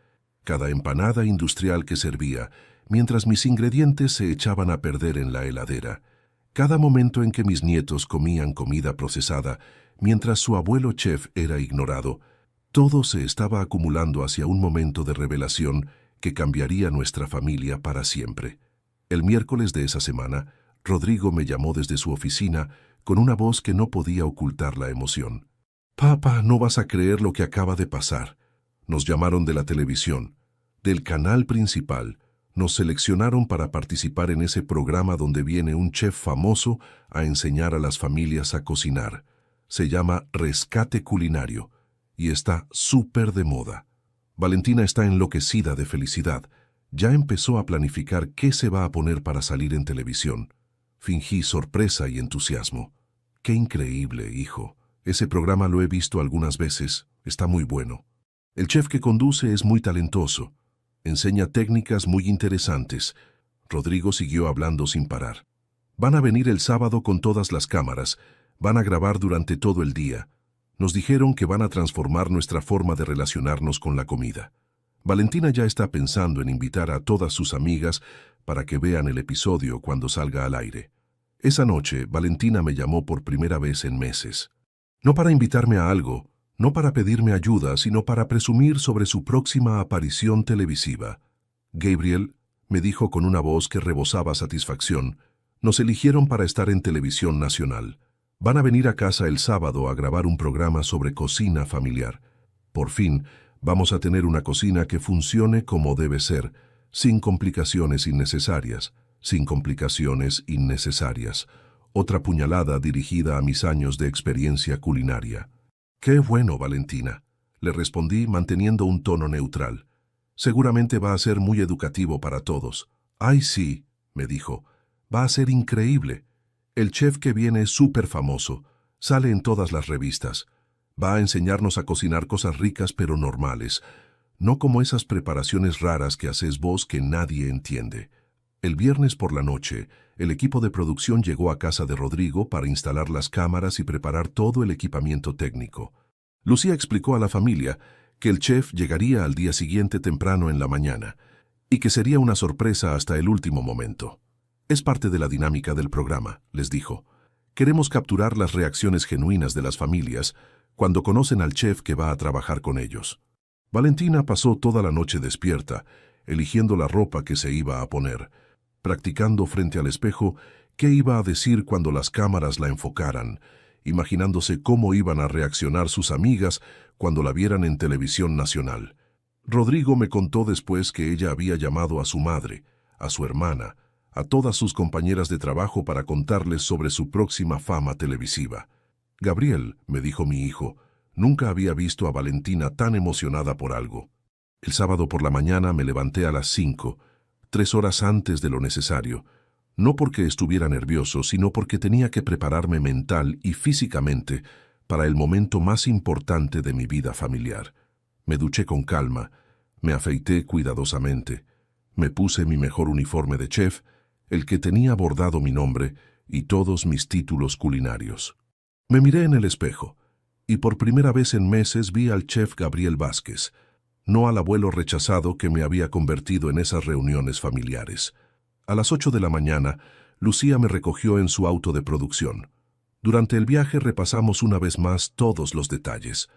cada empanada industrial que servía, mientras mis ingredientes se echaban a perder en la heladera, cada momento en que mis nietos comían comida procesada, mientras su abuelo chef era ignorado, todo se estaba acumulando hacia un momento de revelación que cambiaría nuestra familia para siempre. El miércoles de esa semana, Rodrigo me llamó desde su oficina con una voz que no podía ocultar la emoción. «Papá, no vas a creer lo que acaba de pasar. Nos llamaron de la televisión, del canal principal. Nos seleccionaron para participar en ese programa donde viene un chef famoso a enseñar a las familias a cocinar. Se llama Rescate Culinario y está súper de moda». Valentina está enloquecida de felicidad. Ya empezó a planificar qué se va a poner para salir en televisión. Fingí sorpresa y entusiasmo. «Qué increíble, hijo. Ese programa lo he visto algunas veces. Está muy bueno. El chef que conduce es muy talentoso. Enseña técnicas muy interesantes». Rodrigo siguió hablando sin parar. Van a venir el sábado con todas las cámaras, van a grabar durante todo el día. Nos dijeron que van a transformar nuestra forma de relacionarnos con la comida. Valentina ya está pensando en invitar a todas sus amigas para que vean el episodio cuando salga al aire. Esa noche, Valentina me llamó por primera vez en meses. No para invitarme a algo, no para pedirme ayuda, sino para presumir sobre su próxima aparición televisiva. Gabriel, me dijo con una voz que rebosaba satisfacción, nos eligieron para estar en televisión nacional. Van a venir a casa el sábado a grabar un programa sobre cocina familiar. Por fin, vamos a tener una cocina que funcione como debe ser, sin complicaciones innecesarias, sin complicaciones innecesarias. Otra puñalada dirigida a mis años de experiencia culinaria. «Qué bueno, Valentina», le respondí manteniendo un tono neutral. «Seguramente va a ser muy educativo para todos». «Ay, sí», me dijo, «va a ser increíble. El chef que viene es súper famoso, sale en todas las revistas. Va a enseñarnos a cocinar cosas ricas pero normales, no como esas preparaciones raras que haces vos que nadie entiende». El viernes por la noche, el equipo de producción llegó a casa de Rodrigo para instalar las cámaras y preparar todo el equipamiento técnico. Lucía explicó a la familia que el chef llegaría al día siguiente temprano en la mañana y que sería una sorpresa hasta el último momento. «Es parte de la dinámica del programa», les dijo. «Queremos capturar las reacciones genuinas de las familias cuando conocen al chef que va a trabajar con ellos». Valentina pasó toda la noche despierta, eligiendo la ropa que se iba a poner, practicando frente al espejo qué iba a decir cuando las cámaras la enfocaran, imaginándose cómo iban a reaccionar sus amigas cuando la vieran en televisión nacional. Rodrigo me contó después que ella había llamado a su madre, a su hermana, a todas sus compañeras de trabajo para contarles sobre su próxima fama televisiva. «Gabriel», me dijo mi hijo, nunca había visto a Valentina tan emocionada por algo. El sábado por la mañana me levanté a las 5, 3 horas antes de lo necesario, no porque estuviera nervioso, sino porque tenía que prepararme mental y físicamente para el momento más importante de mi vida familiar. Me duché con calma, me afeité cuidadosamente, me puse mi mejor uniforme de chef, el que tenía bordado mi nombre y todos mis títulos culinarios. Me miré en el espejo, y por primera vez en meses vi al chef Gabriel Vázquez, no al abuelo rechazado que me había convertido en esas reuniones familiares. A las 8 de la mañana, Lucía me recogió en su auto de producción. Durante el viaje repasamos una vez más todos los detalles.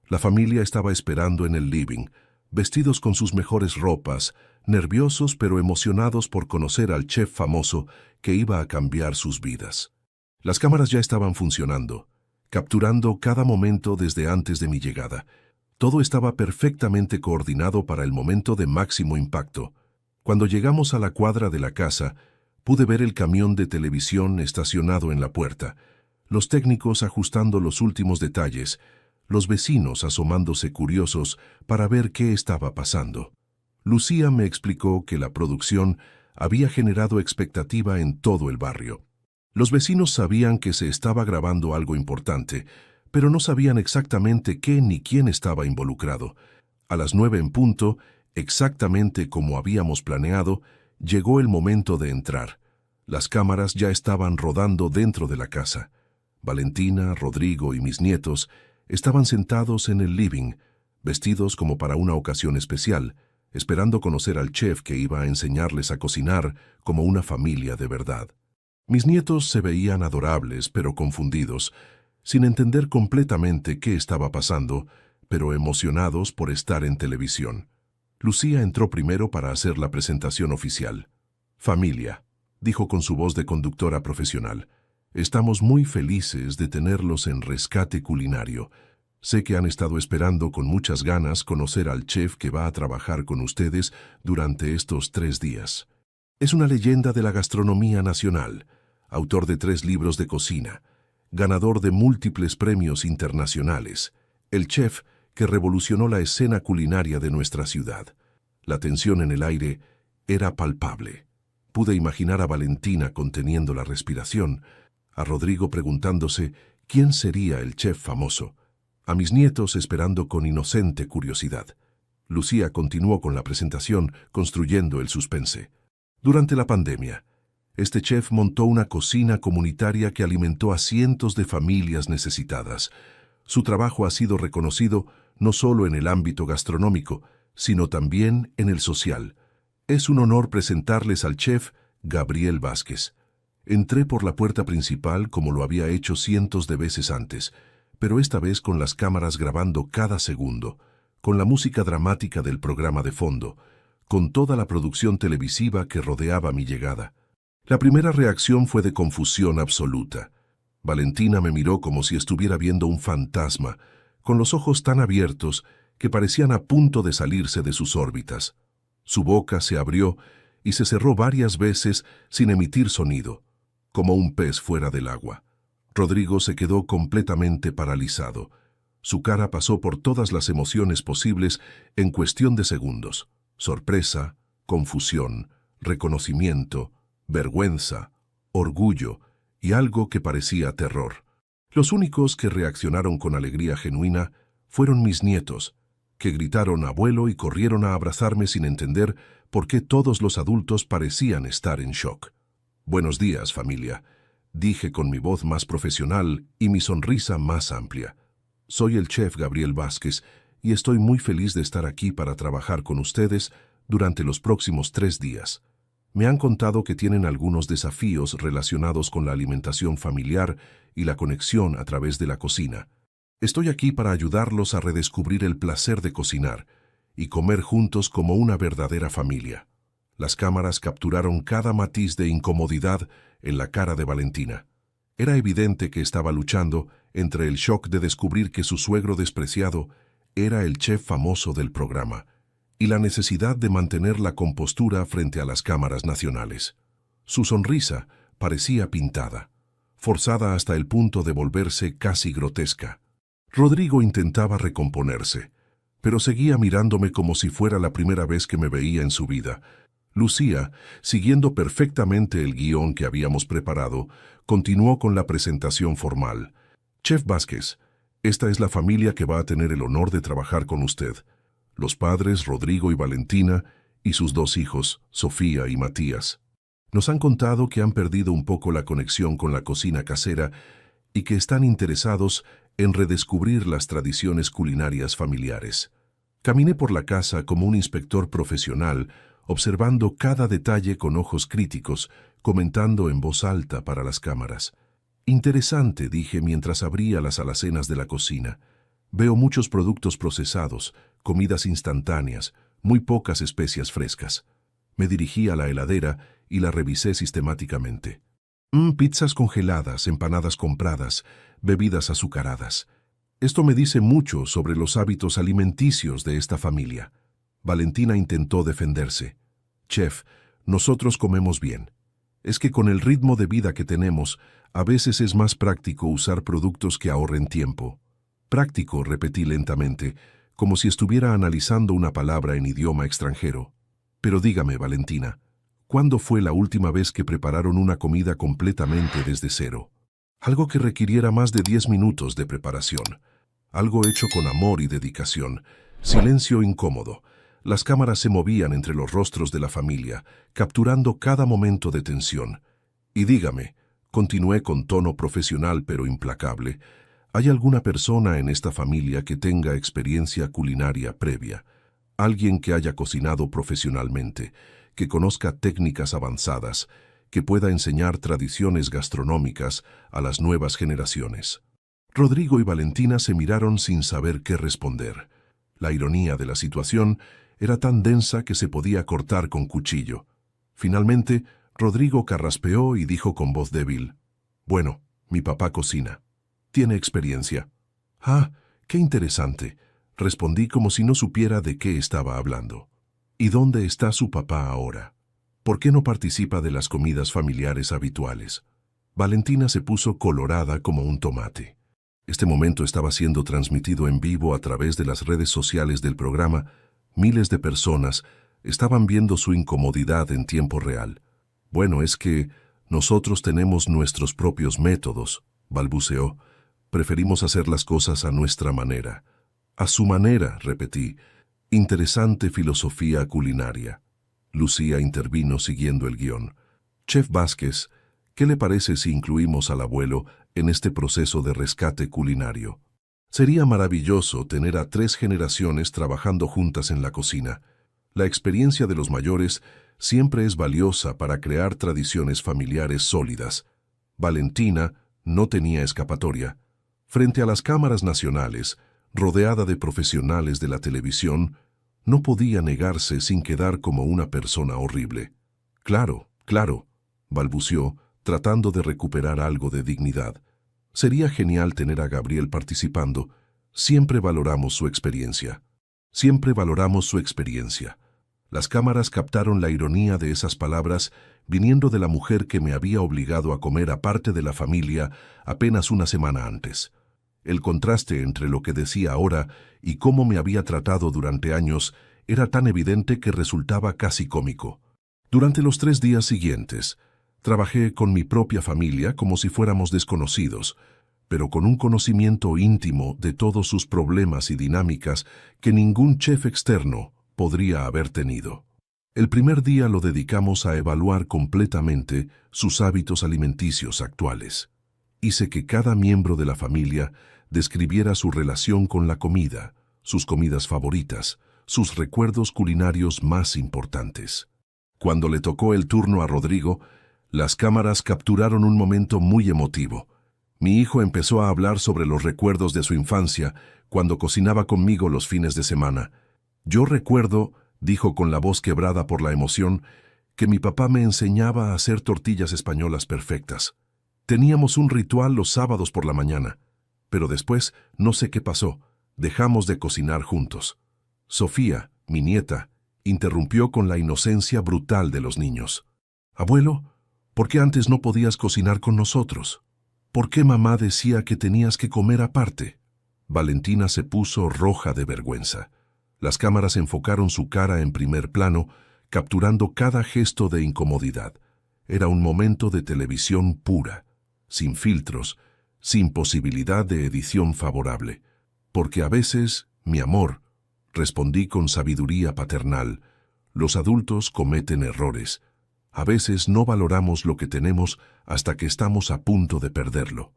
La familia estaba esperando en el living, vestidos con sus mejores ropas, nerviosos pero emocionados por conocer al chef famoso que iba a cambiar sus vidas. Las cámaras ya estaban funcionando, capturando cada momento desde antes de mi llegada. Todo estaba perfectamente coordinado para el momento de máximo impacto. Cuando llegamos a la cuadra de la casa, pude ver el camión de televisión estacionado en la puerta, los técnicos ajustando los últimos detalles, los vecinos asomándose curiosos para ver qué estaba pasando. Lucía me explicó que la producción había generado expectativa en todo el barrio. Los vecinos sabían que se estaba grabando algo importante, pero no sabían exactamente qué ni quién estaba involucrado. A las 9 en punto, exactamente como habíamos planeado, llegó el momento de entrar. Las cámaras ya estaban rodando dentro de la casa. Valentina, Rodrigo y mis nietos estaban sentados en el living, vestidos como para una ocasión especial, esperando conocer al chef que iba a enseñarles a cocinar como una familia de verdad. Mis nietos se veían adorables pero confundidos, sin entender completamente qué estaba pasando, pero emocionados por estar en televisión. Lucía entró primero para hacer la presentación oficial. «Familia», dijo con su voz de conductora profesional, «estamos muy felices de tenerlos en Rescate Culinario. Sé que han estado esperando con muchas ganas conocer al chef que va a trabajar con ustedes durante estos 3 días. Es una leyenda de la gastronomía nacional, autor de 3 libros de cocina, ganador de múltiples premios internacionales, el chef que revolucionó la escena culinaria de nuestra ciudad». La tensión en el aire era palpable. Pude imaginar a Valentina conteniendo la respiración, a Rodrigo preguntándose quién sería el chef famoso, a mis nietos esperando con inocente curiosidad. Lucía continuó con la presentación, construyendo el suspense. Durante la pandemia, Este chef montó una cocina comunitaria que alimentó a cientos de familias necesitadas. Su trabajo ha sido reconocido no solo en el ámbito gastronómico, sino también en el social. Es un honor presentarles al chef Gabriel Vázquez. Entré por la puerta principal como lo había hecho cientos de veces antes, pero esta vez con las cámaras grabando cada segundo, con la música dramática del programa de fondo, con toda la producción televisiva que rodeaba mi llegada. La primera reacción fue de confusión absoluta. Valentina me miró como si estuviera viendo un fantasma, con los ojos tan abiertos que parecían a punto de salirse de sus órbitas. Su boca se abrió y se cerró varias veces sin emitir sonido, como un pez fuera del agua. Rodrigo se quedó completamente paralizado. Su cara pasó por todas las emociones posibles en cuestión de segundos. Sorpresa, confusión, reconocimiento, vergüenza, orgullo y algo que parecía terror. Los únicos que reaccionaron con alegría genuina fueron mis nietos, que gritaron abuelo y corrieron a abrazarme sin entender por qué todos los adultos parecían estar en shock. «Buenos días, familia», dije con mi voz más profesional y mi sonrisa más amplia. «Soy el chef Gabriel Vázquez y estoy muy feliz de estar aquí para trabajar con ustedes durante los próximos 3 días. Me han contado que tienen algunos desafíos relacionados con la alimentación familiar y la conexión a través de la cocina. Estoy aquí para ayudarlos a redescubrir el placer de cocinar y comer juntos como una verdadera familia». Las cámaras capturaron cada matiz de incomodidad en la cara de Valentina. Era evidente que estaba luchando entre el shock de descubrir que su suegro despreciado era el chef famoso del programa y la necesidad de mantener la compostura frente a las cámaras nacionales. Su sonrisa parecía pintada, forzada hasta el punto de volverse casi grotesca. Rodrigo intentaba recomponerse, pero seguía mirándome como si fuera la primera vez que me veía en su vida. Lucía, siguiendo perfectamente el guión que habíamos preparado, continuó con la presentación formal. «Chef Vázquez, esta es la familia que va a tener el honor de trabajar con usted. Los padres, Rodrigo y Valentina, y sus 2 hijos, Sofía y Matías. Nos han contado que han perdido un poco la conexión con la cocina casera y que están interesados en redescubrir las tradiciones culinarias familiares». Caminé por la casa como un inspector profesional, observando cada detalle con ojos críticos, comentando en voz alta para las cámaras. «Interesante», dije mientras abría las alacenas de la cocina. «Veo muchos productos procesados, comidas instantáneas, muy pocas especias frescas». Me dirigí a la heladera y la revisé sistemáticamente. Pizzas congeladas, empanadas compradas, bebidas azucaradas. Esto me dice mucho sobre los hábitos alimenticios de esta familia. Valentina intentó defenderse. «Chef, nosotros comemos bien. Es que con el ritmo de vida que tenemos, a veces es más práctico usar productos que ahorren tiempo». «Práctico», repetí lentamente, como si estuviera analizando una palabra en idioma extranjero. «Pero dígame, Valentina, ¿cuándo fue la última vez que prepararon una comida completamente desde cero? Algo que requiriera más de 10 minutos de preparación. Algo hecho con amor y dedicación. Silencio incómodo. Las cámaras se movían entre los rostros de la familia, capturando cada momento de tensión. «Y dígame», continué con tono profesional pero implacable, «¿hay alguna persona en esta familia que tenga experiencia culinaria previa? Alguien que haya cocinado profesionalmente, que conozca técnicas avanzadas, que pueda enseñar tradiciones gastronómicas a las nuevas generaciones». Rodrigo y Valentina se miraron sin saber qué responder. La ironía de la situación era tan densa que se podía cortar con cuchillo. Finalmente, Rodrigo carraspeó y dijo con voz débil: «Bueno, mi papá cocina. Tiene experiencia». «Ah, qué interesante», respondí como si no supiera de qué estaba hablando. «¿Y dónde está su papá ahora? ¿Por qué no participa de las comidas familiares habituales?» Valentina se puso colorada como un tomate. Este momento estaba siendo transmitido en vivo a través de las redes sociales del programa. Miles de personas estaban viendo su incomodidad en tiempo real. «Bueno, es que nosotros tenemos nuestros propios métodos», balbuceó. «Preferimos hacer las cosas a nuestra manera». «A su manera», repetí. «Interesante filosofía culinaria». Lucía intervino siguiendo el guión. Chef Vázquez, ¿qué le parece si incluimos al abuelo en este proceso de rescate culinario? Sería maravilloso tener a 3 generaciones trabajando juntas en la cocina. La experiencia de los mayores siempre es valiosa para crear tradiciones familiares sólidas. Valentina no tenía escapatoria. Frente a las cámaras nacionales, rodeada de profesionales de la televisión, no podía negarse sin quedar como una persona horrible. Claro, claro, balbuceó, tratando de recuperar algo de dignidad. Sería genial tener a Gabriel participando. Siempre valoramos su experiencia. Siempre valoramos su experiencia. Las cámaras captaron la ironía de esas palabras viniendo de la mujer que me había obligado a comer aparte de la familia apenas una semana antes. El contraste entre lo que decía ahora y cómo me había tratado durante años era tan evidente que resultaba casi cómico. Durante los 3 días siguientes, trabajé con mi propia familia como si fuéramos desconocidos, pero con un conocimiento íntimo de todos sus problemas y dinámicas que ningún chef externo podría haber tenido. El primer día lo dedicamos a evaluar completamente sus hábitos alimenticios actuales. Hice que cada miembro de la familia describiera su relación con la comida, sus comidas favoritas, sus recuerdos culinarios más importantes. Cuando le tocó el turno a Rodrigo, las cámaras capturaron un momento muy emotivo. Mi hijo empezó a hablar sobre los recuerdos de su infancia cuando cocinaba conmigo los fines de semana. Yo recuerdo, dijo con la voz quebrada por la emoción, que mi papá me enseñaba a hacer tortillas españolas perfectas. Teníamos un ritual los sábados por la mañana, pero después no sé qué pasó, dejamos de cocinar juntos. Sofía, mi nieta, interrumpió con la inocencia brutal de los niños. Abuelo, ¿por qué antes no podías cocinar con nosotros? ¿Por qué mamá decía que tenías que comer aparte? Valentina se puso roja de vergüenza. Las cámaras enfocaron su cara en primer plano, capturando cada gesto de incomodidad. Era un momento de televisión pura, sin filtros, sin posibilidad de edición favorable. Porque a veces, mi amor, respondí con sabiduría paternal, los adultos cometen errores. A veces no valoramos lo que tenemos hasta que estamos a punto de perderlo.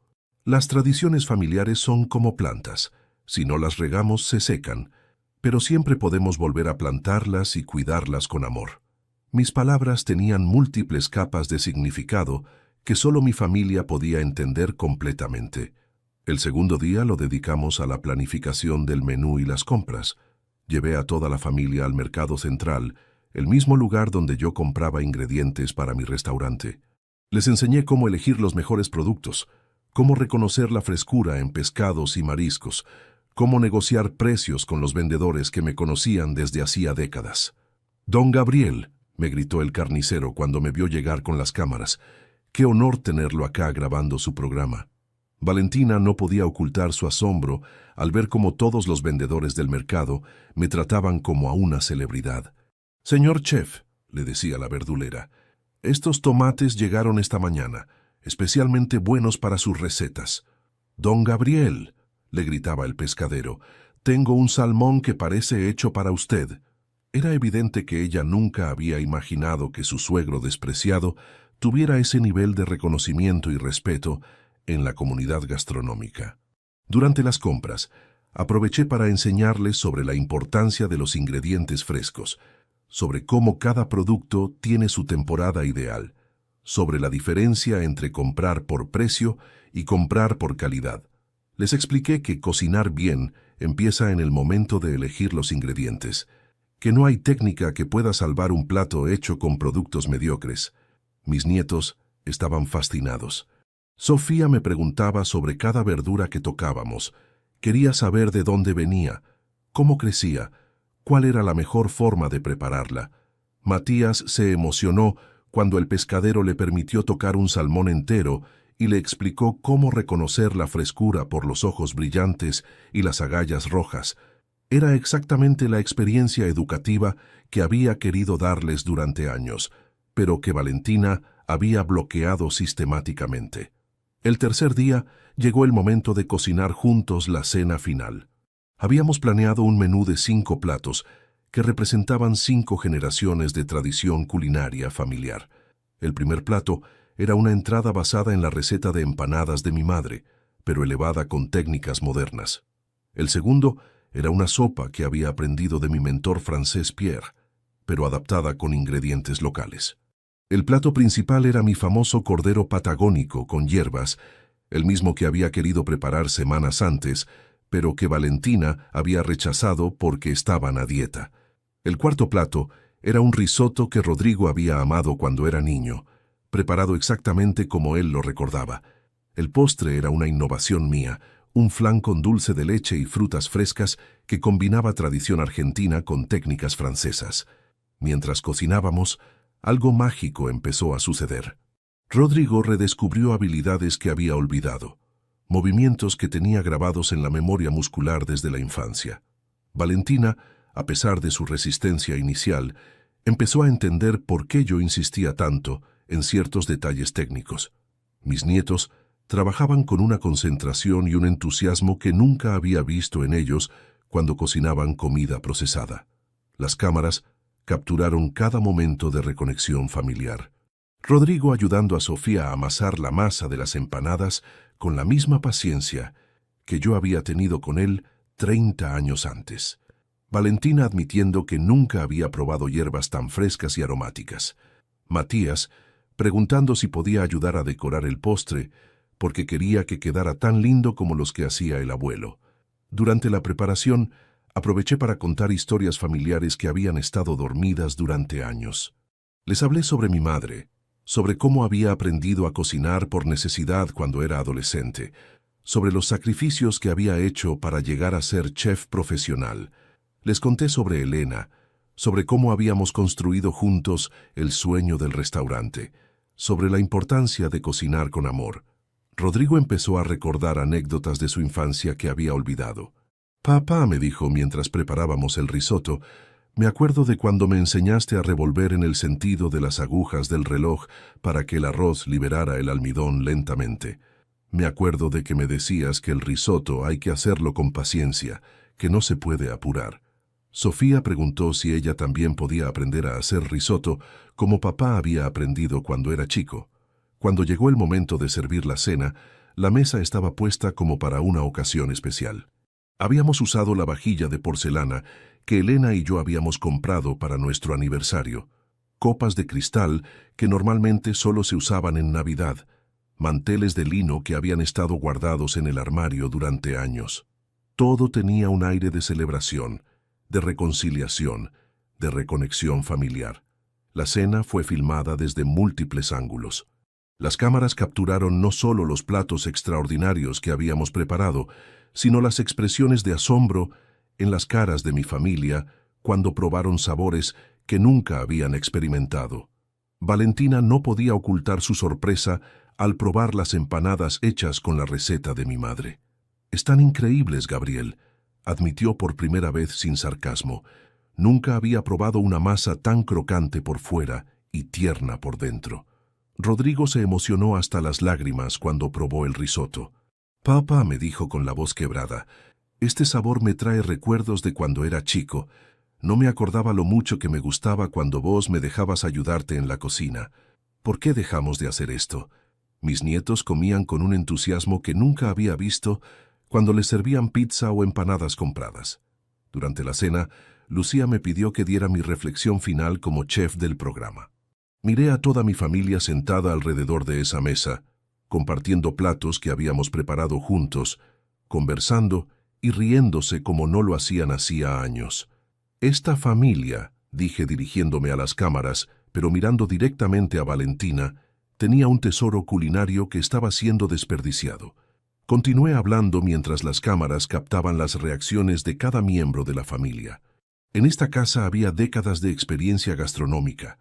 Las tradiciones familiares son como plantas. Si no las regamos, se secan, pero siempre podemos volver a plantarlas y cuidarlas con amor. Mis palabras tenían múltiples capas de significado que solo mi familia podía entender completamente. El segundo día lo dedicamos a la planificación del menú y las compras. Llevé a toda la familia al mercado central, el mismo lugar donde yo compraba ingredientes para mi restaurante. Les enseñé cómo elegir los mejores productos, cómo reconocer la frescura en pescados y mariscos, cómo negociar precios con los vendedores que me conocían desde hacía décadas. «Don Gabriel», me gritó el carnicero cuando me vio llegar con las cámaras, «qué honor tenerlo acá grabando su programa». Valentina no podía ocultar su asombro al ver cómo todos los vendedores del mercado me trataban como a una celebridad. «Señor chef», le decía la verdulera, «estos tomates llegaron esta mañana, especialmente buenos para sus recetas». «Don Gabriel», le gritaba el pescadero, «tengo un salmón que parece hecho para usted». Era evidente que ella nunca había imaginado que su suegro despreciado tuviera ese nivel de reconocimiento y respeto en la comunidad gastronómica. Durante las compras, aproveché para enseñarles sobre la importancia de los ingredientes frescos, sobre cómo cada producto tiene su temporada ideal, sobre la diferencia entre comprar por precio y comprar por calidad. Les expliqué que cocinar bien empieza en el momento de elegir los ingredientes, que no hay técnica que pueda salvar un plato hecho con productos mediocres. Mis nietos estaban fascinados. Sofía me preguntaba sobre cada verdura que tocábamos. Quería saber de dónde venía, cómo crecía, cuál era la mejor forma de prepararla. Matías se emocionó cuando el pescadero le permitió tocar un salmón entero y le explicó cómo reconocer la frescura por los ojos brillantes y las agallas rojas. Era exactamente la experiencia educativa que había querido darles durante años, pero que Valentina había bloqueado sistemáticamente. El tercer día llegó el momento de cocinar juntos la cena final. Habíamos planeado un menú de 5 platos que representaban 5 generaciones de tradición culinaria familiar. El primer plato era una entrada basada en la receta de empanadas de mi madre, pero elevada con técnicas modernas. El segundo era una sopa que había aprendido de mi mentor francés Pierre, pero adaptada con ingredientes locales. El plato principal era mi famoso cordero patagónico con hierbas, el mismo que había querido preparar semanas antes, pero que Valentina había rechazado porque estaban a dieta. El cuarto plato era un risotto que Rodrigo había amado cuando era niño, preparado exactamente como él lo recordaba. El postre era una innovación mía, un flan con dulce de leche y frutas frescas que combinaba tradición argentina con técnicas francesas. Mientras cocinábamos, algo mágico empezó a suceder. Rodrigo redescubrió habilidades que había olvidado, movimientos que tenía grabados en la memoria muscular desde la infancia. Valentina, a pesar de su resistencia inicial, empezó a entender por qué yo insistía tanto en ciertos detalles técnicos. Mis nietos trabajaban con una concentración y un entusiasmo que nunca había visto en ellos cuando cocinaban comida procesada. Las cámaras capturaron cada momento de reconexión familiar. Rodrigo ayudando a Sofía a amasar la masa de las empanadas con la misma paciencia que yo había tenido con él 30 años antes. Valentina admitiendo que nunca había probado hierbas tan frescas y aromáticas. Matías preguntando si podía ayudar a decorar el postre porque quería que quedara tan lindo como los que hacía el abuelo. Durante la preparación, aproveché para contar historias familiares que habían estado dormidas durante años. Les hablé sobre mi madre, sobre cómo había aprendido a cocinar por necesidad cuando era adolescente, sobre los sacrificios que había hecho para llegar a ser chef profesional. Les conté sobre Elena, sobre cómo habíamos construido juntos el sueño del restaurante, sobre la importancia de cocinar con amor. Rodrigo empezó a recordar anécdotas de su infancia que había olvidado. «Papá», me dijo mientras preparábamos el risotto, «me acuerdo de cuando me enseñaste a revolver en el sentido de las agujas del reloj para que el arroz liberara el almidón lentamente. Me acuerdo de que me decías que el risotto hay que hacerlo con paciencia, que no se puede apurar». Sofía preguntó si ella también podía aprender a hacer risotto como papá había aprendido cuando era chico. Cuando llegó el momento de servir la cena, la mesa estaba puesta como para una ocasión especial. Habíamos usado la vajilla de porcelana que Elena y yo habíamos comprado para nuestro aniversario, copas de cristal que normalmente solo se usaban en Navidad, manteles de lino que habían estado guardados en el armario durante años. Todo tenía un aire de celebración, de reconciliación, de reconexión familiar. La cena fue filmada desde múltiples ángulos. Las cámaras capturaron no solo los platos extraordinarios que habíamos preparado, sino las expresiones de asombro en las caras de mi familia cuando probaron sabores que nunca habían experimentado. Valentina no podía ocultar su sorpresa al probar las empanadas hechas con la receta de mi madre. «Están increíbles, Gabriel», admitió por primera vez sin sarcasmo. Nunca había probado una masa tan crocante por fuera y tierna por dentro. Rodrigo se emocionó hasta las lágrimas cuando probó el risotto. «Papá», me dijo con la voz quebrada, «este sabor me trae recuerdos de cuando era chico. No me acordaba lo mucho que me gustaba cuando vos me dejabas ayudarte en la cocina. ¿Por qué dejamos de hacer esto?» Mis nietos comían con un entusiasmo que nunca había visto cuando les servían pizza o empanadas compradas. Durante la cena, Lucía me pidió que diera mi reflexión final como chef del programa. Miré a toda mi familia sentada alrededor de esa mesa, compartiendo platos que habíamos preparado juntos, conversando y riéndose como no lo hacían hacía años. «Esta familia», dije dirigiéndome a las cámaras, pero mirando directamente a Valentina, tenía un tesoro culinario que estaba siendo desperdiciado. Continué hablando mientras las cámaras captaban las reacciones de cada miembro de la familia. En esta casa había décadas de experiencia gastronómica,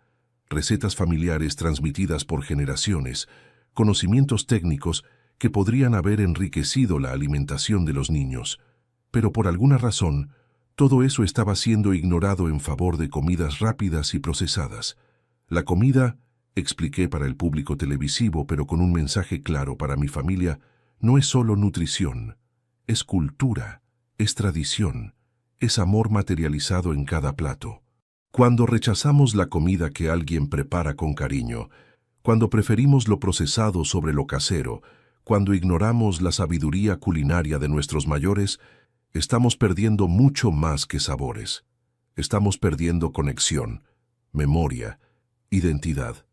recetas familiares transmitidas por generaciones, conocimientos técnicos que podrían haber enriquecido la alimentación de los niños. Pero por alguna razón, todo eso estaba siendo ignorado en favor de comidas rápidas y procesadas. La comida, expliqué para el público televisivo, pero con un mensaje claro para mi familia, no es solo nutrición, es cultura, es tradición, es amor materializado en cada plato. Cuando rechazamos la comida que alguien prepara con cariño, Cuando preferimos lo procesado sobre lo casero, cuando ignoramos la sabiduría culinaria de nuestros mayores, estamos perdiendo mucho más que sabores. Estamos perdiendo conexión, memoria, identidad.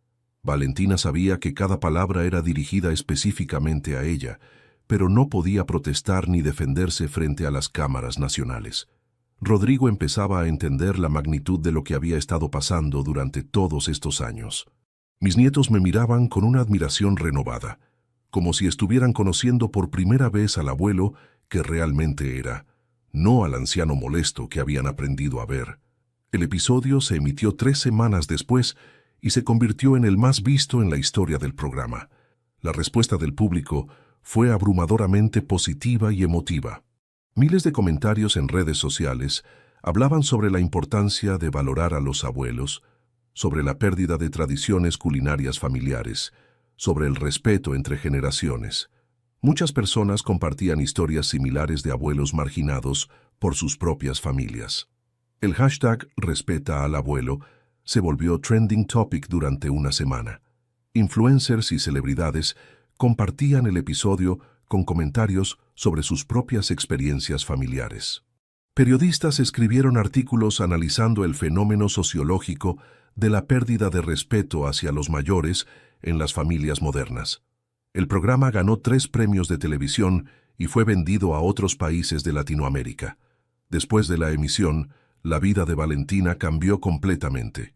Valentina sabía que cada palabra era dirigida específicamente a ella, pero no podía protestar ni defenderse frente a las cámaras nacionales. Rodrigo empezaba a entender la magnitud de lo que había estado pasando durante todos estos años. Mis nietos me miraban con una admiración renovada, como si estuvieran conociendo por primera vez al abuelo que realmente era, no al anciano molesto que habían aprendido a ver. El episodio se emitió 3 semanas después y se convirtió en el más visto en la historia del programa. La respuesta del público fue abrumadoramente positiva y emotiva. Miles de comentarios en redes sociales hablaban sobre la importancia de valorar a los abuelos, sobre la pérdida de tradiciones culinarias familiares, sobre el respeto entre generaciones. Muchas personas compartían historias similares de abuelos marginados por sus propias familias. El hashtag Respeta al abuelo se volvió trending topic durante una semana. Influencers y celebridades compartían el episodio con comentarios sobre sus propias experiencias familiares. Periodistas escribieron artículos analizando el fenómeno sociológico de la pérdida de respeto hacia los mayores en las familias modernas. El programa ganó 3 premios de televisión y fue vendido a otros países de Latinoamérica. Después de la emisión, la vida de Valentina cambió completamente.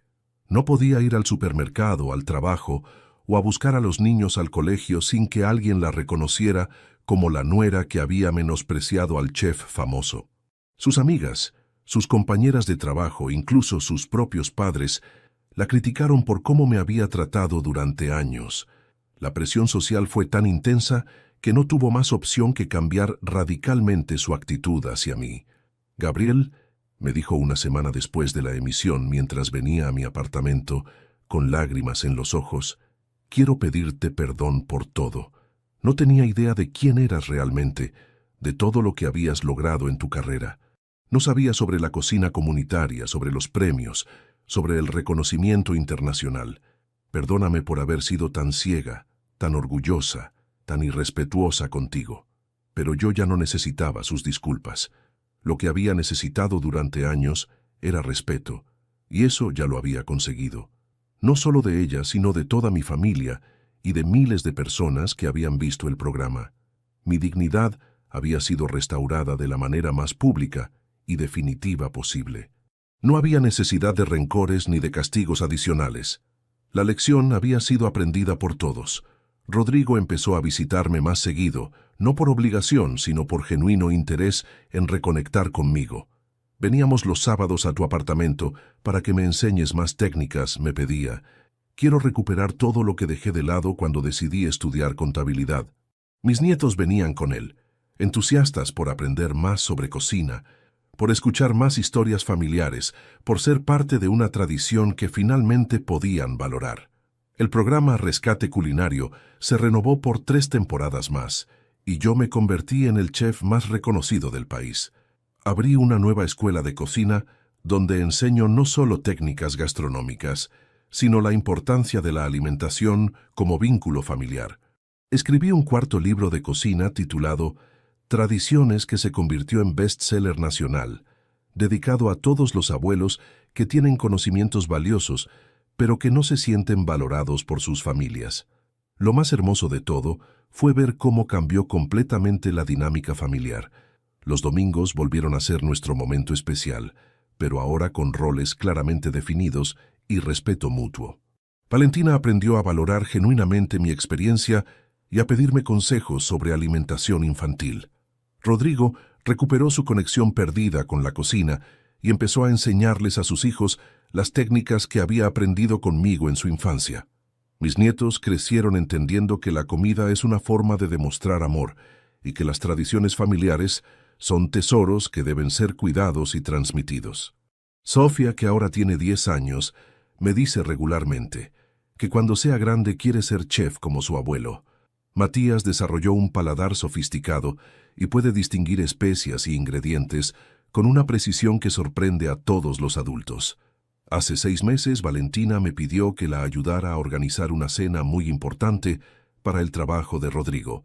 No podía ir al supermercado, al trabajo o a buscar a los niños al colegio sin que alguien la reconociera como la nuera que había menospreciado al chef famoso. Sus amigas, sus compañeras de trabajo, incluso sus propios padres, la criticaron por cómo me había tratado durante años. La presión social fue tan intensa que no tuvo más opción que cambiar radicalmente su actitud hacia mí. Gabriel, me dijo una semana después de la emisión mientras venía a mi apartamento, con lágrimas en los ojos, quiero pedirte perdón por todo. No tenía idea de quién eras realmente, de todo lo que habías logrado en tu carrera. No sabía sobre la cocina comunitaria, sobre los premios, sobre el reconocimiento internacional. Perdóname por haber sido tan ciega, tan orgullosa, tan irrespetuosa contigo. Pero yo ya no necesitaba sus disculpas. Lo que había necesitado durante años era respeto, y eso ya lo había conseguido. No solo de ella, sino de toda mi familia y de miles de personas que habían visto el programa. Mi dignidad había sido restaurada de la manera más pública y definitiva posible. No había necesidad de rencores ni de castigos adicionales. La lección había sido aprendida por todos. Rodrigo empezó a visitarme más seguido, no por obligación, sino por genuino interés en reconectar conmigo. Veníamos los sábados a tu apartamento para que me enseñes más técnicas, me pedía. Quiero recuperar todo lo que dejé de lado cuando decidí estudiar contabilidad. Mis nietos venían con él, entusiastas por aprender más sobre cocina, por escuchar más historias familiares, por ser parte de una tradición que finalmente podían valorar. El programa Rescate Culinario se renovó por 3 temporadas más, y yo me convertí en el chef más reconocido del país. Abrí una nueva escuela de cocina donde enseño no solo técnicas gastronómicas, sino la importancia de la alimentación como vínculo familiar. Escribí un 4º libro de cocina titulado Tradiciones, que se convirtió en bestseller nacional, dedicado a todos los abuelos que tienen conocimientos valiosos, pero que no se sienten valorados por sus familias. Lo más hermoso de todo fue ver cómo cambió completamente la dinámica familiar. Los domingos volvieron a ser nuestro momento especial, pero ahora con roles claramente definidos y respeto mutuo. Valentina aprendió a valorar genuinamente mi experiencia y a pedirme consejos sobre alimentación infantil. Rodrigo recuperó su conexión perdida con la cocina y empezó a enseñarles a sus hijos las técnicas que había aprendido conmigo en su infancia. Mis nietos crecieron entendiendo que la comida es una forma de demostrar amor y que las tradiciones familiares son tesoros que deben ser cuidados y transmitidos. Sofía, que ahora tiene 10 años, me dice regularmente que cuando sea grande quiere ser chef como su abuelo. Matías desarrolló un paladar sofisticado y puede distinguir especias y ingredientes con una precisión que sorprende a todos los adultos. Hace 6 meses, Valentina me pidió que la ayudara a organizar una cena muy importante para el trabajo de Rodrigo.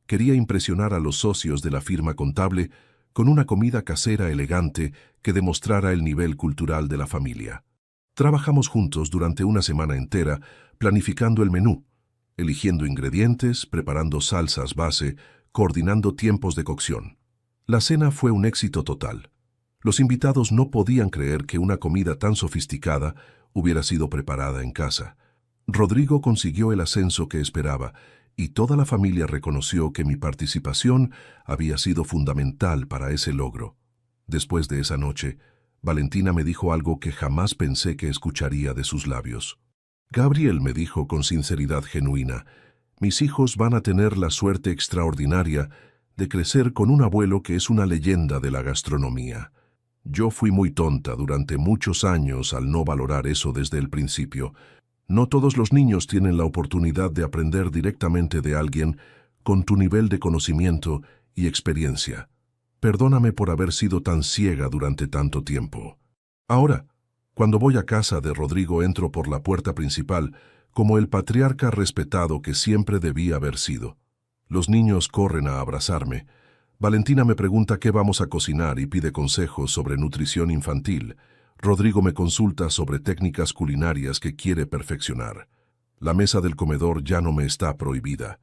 Quería impresionar a los socios de la firma contable con una comida casera elegante que demostrara el nivel cultural de la familia. Trabajamos juntos durante una semana entera, planificando el menú, eligiendo ingredientes, preparando salsas base, coordinando tiempos de cocción. La cena fue un éxito total. Los invitados no podían creer que una comida tan sofisticada hubiera sido preparada en casa. Rodrigo consiguió el ascenso que esperaba y toda la familia reconoció que mi participación había sido fundamental para ese logro. Después de esa noche, Valentina me dijo algo que jamás pensé que escucharía de sus labios. Gabriel, me dijo con sinceridad genuina, mis hijos van a tener la suerte extraordinaria de crecer con un abuelo que es una leyenda de la gastronomía. Yo fui muy tonta durante muchos años al no valorar eso desde el principio. No todos los niños tienen la oportunidad de aprender directamente de alguien con tu nivel de conocimiento y experiencia. Perdóname por haber sido tan ciega durante tanto tiempo. Ahora, cuando voy a casa de Rodrigo, entro por la puerta principal como el patriarca respetado que siempre debía haber sido. Los niños corren a abrazarme. Valentina me pregunta qué vamos a cocinar y pide consejos sobre nutrición infantil. Rodrigo me consulta sobre técnicas culinarias que quiere perfeccionar. La mesa del comedor ya no me está prohibida.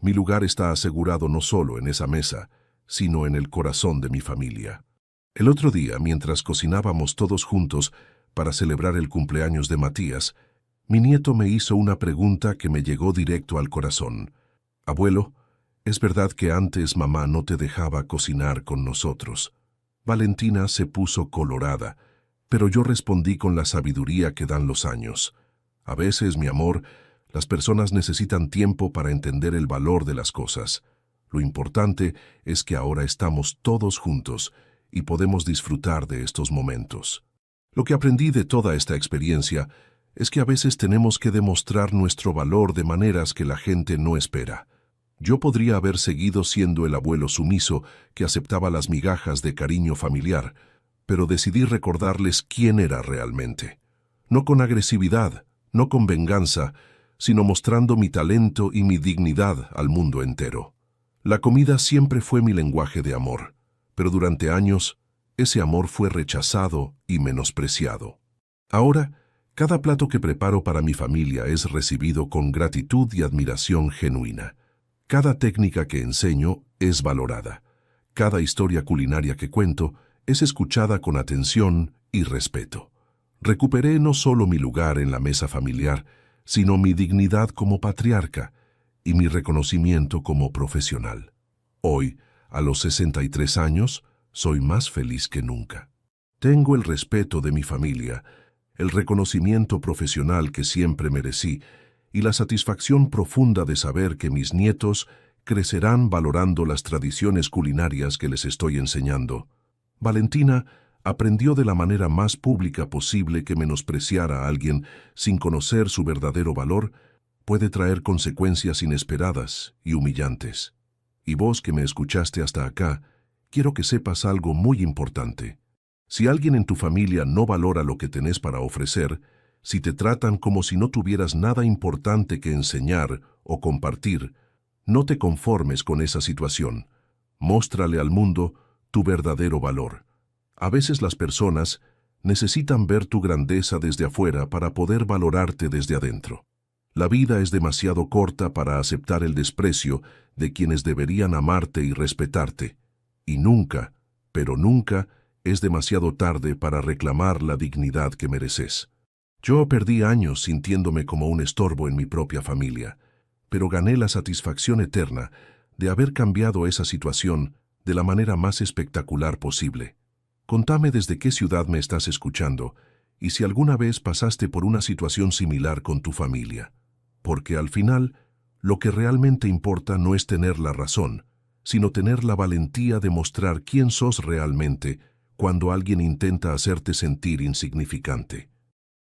Mi lugar está asegurado no solo en esa mesa, sino en el corazón de mi familia. El otro día, mientras cocinábamos todos juntos para celebrar el cumpleaños de Matías, mi nieto me hizo una pregunta que me llegó directo al corazón. Abuelo, ¿es verdad que antes mamá no te dejaba cocinar con nosotros? Valentina se puso colorada, pero yo respondí con la sabiduría que dan los años. A veces, mi amor, las personas necesitan tiempo para entender el valor de las cosas. Lo importante es que ahora estamos todos juntos y podemos disfrutar de estos momentos. Lo que aprendí de toda esta experiencia es que a veces tenemos que demostrar nuestro valor de maneras que la gente no espera. Yo podría haber seguido siendo el abuelo sumiso que aceptaba las migajas de cariño familiar, pero decidí recordarles quién era realmente. No con agresividad, no con venganza, sino mostrando mi talento y mi dignidad al mundo entero. La comida siempre fue mi lenguaje de amor, pero durante años ese amor fue rechazado y menospreciado. Ahora, cada plato que preparo para mi familia es recibido con gratitud y admiración genuina. Cada técnica que enseño es valorada. Cada historia culinaria que cuento es escuchada con atención y respeto. Recuperé no solo mi lugar en la mesa familiar, sino mi dignidad como patriarca y mi reconocimiento como profesional. Hoy, a los 63 años, soy más feliz que nunca. Tengo el respeto de mi familia, el reconocimiento profesional que siempre merecí y la satisfacción profunda de saber que mis nietos crecerán valorando las tradiciones culinarias que les estoy enseñando. Valentina aprendió de la manera más pública posible que menospreciar a alguien sin conocer su verdadero valor puede traer consecuencias inesperadas y humillantes. Y vos que me escuchaste hasta acá, quiero que sepas algo muy importante. Si alguien en tu familia no valora lo que tenés para ofrecer, si te tratan como si no tuvieras nada importante que enseñar o compartir, no te conformes con esa situación. Móstrale al mundo tu verdadero valor. A veces las personas necesitan ver tu grandeza desde afuera para poder valorarte desde adentro. La vida es demasiado corta para aceptar el desprecio de quienes deberían amarte y respetarte. Y nunca, pero nunca, es demasiado tarde para reclamar la dignidad que mereces. Yo perdí años sintiéndome como un estorbo en mi propia familia, pero gané la satisfacción eterna de haber cambiado esa situación de la manera más espectacular posible. Contame desde qué ciudad me estás escuchando y si alguna vez pasaste por una situación similar con tu familia. Porque al final, lo que realmente importa no es tener la razón, sino tener la valentía de mostrar quién sos realmente cuando alguien intenta hacerte sentir insignificante.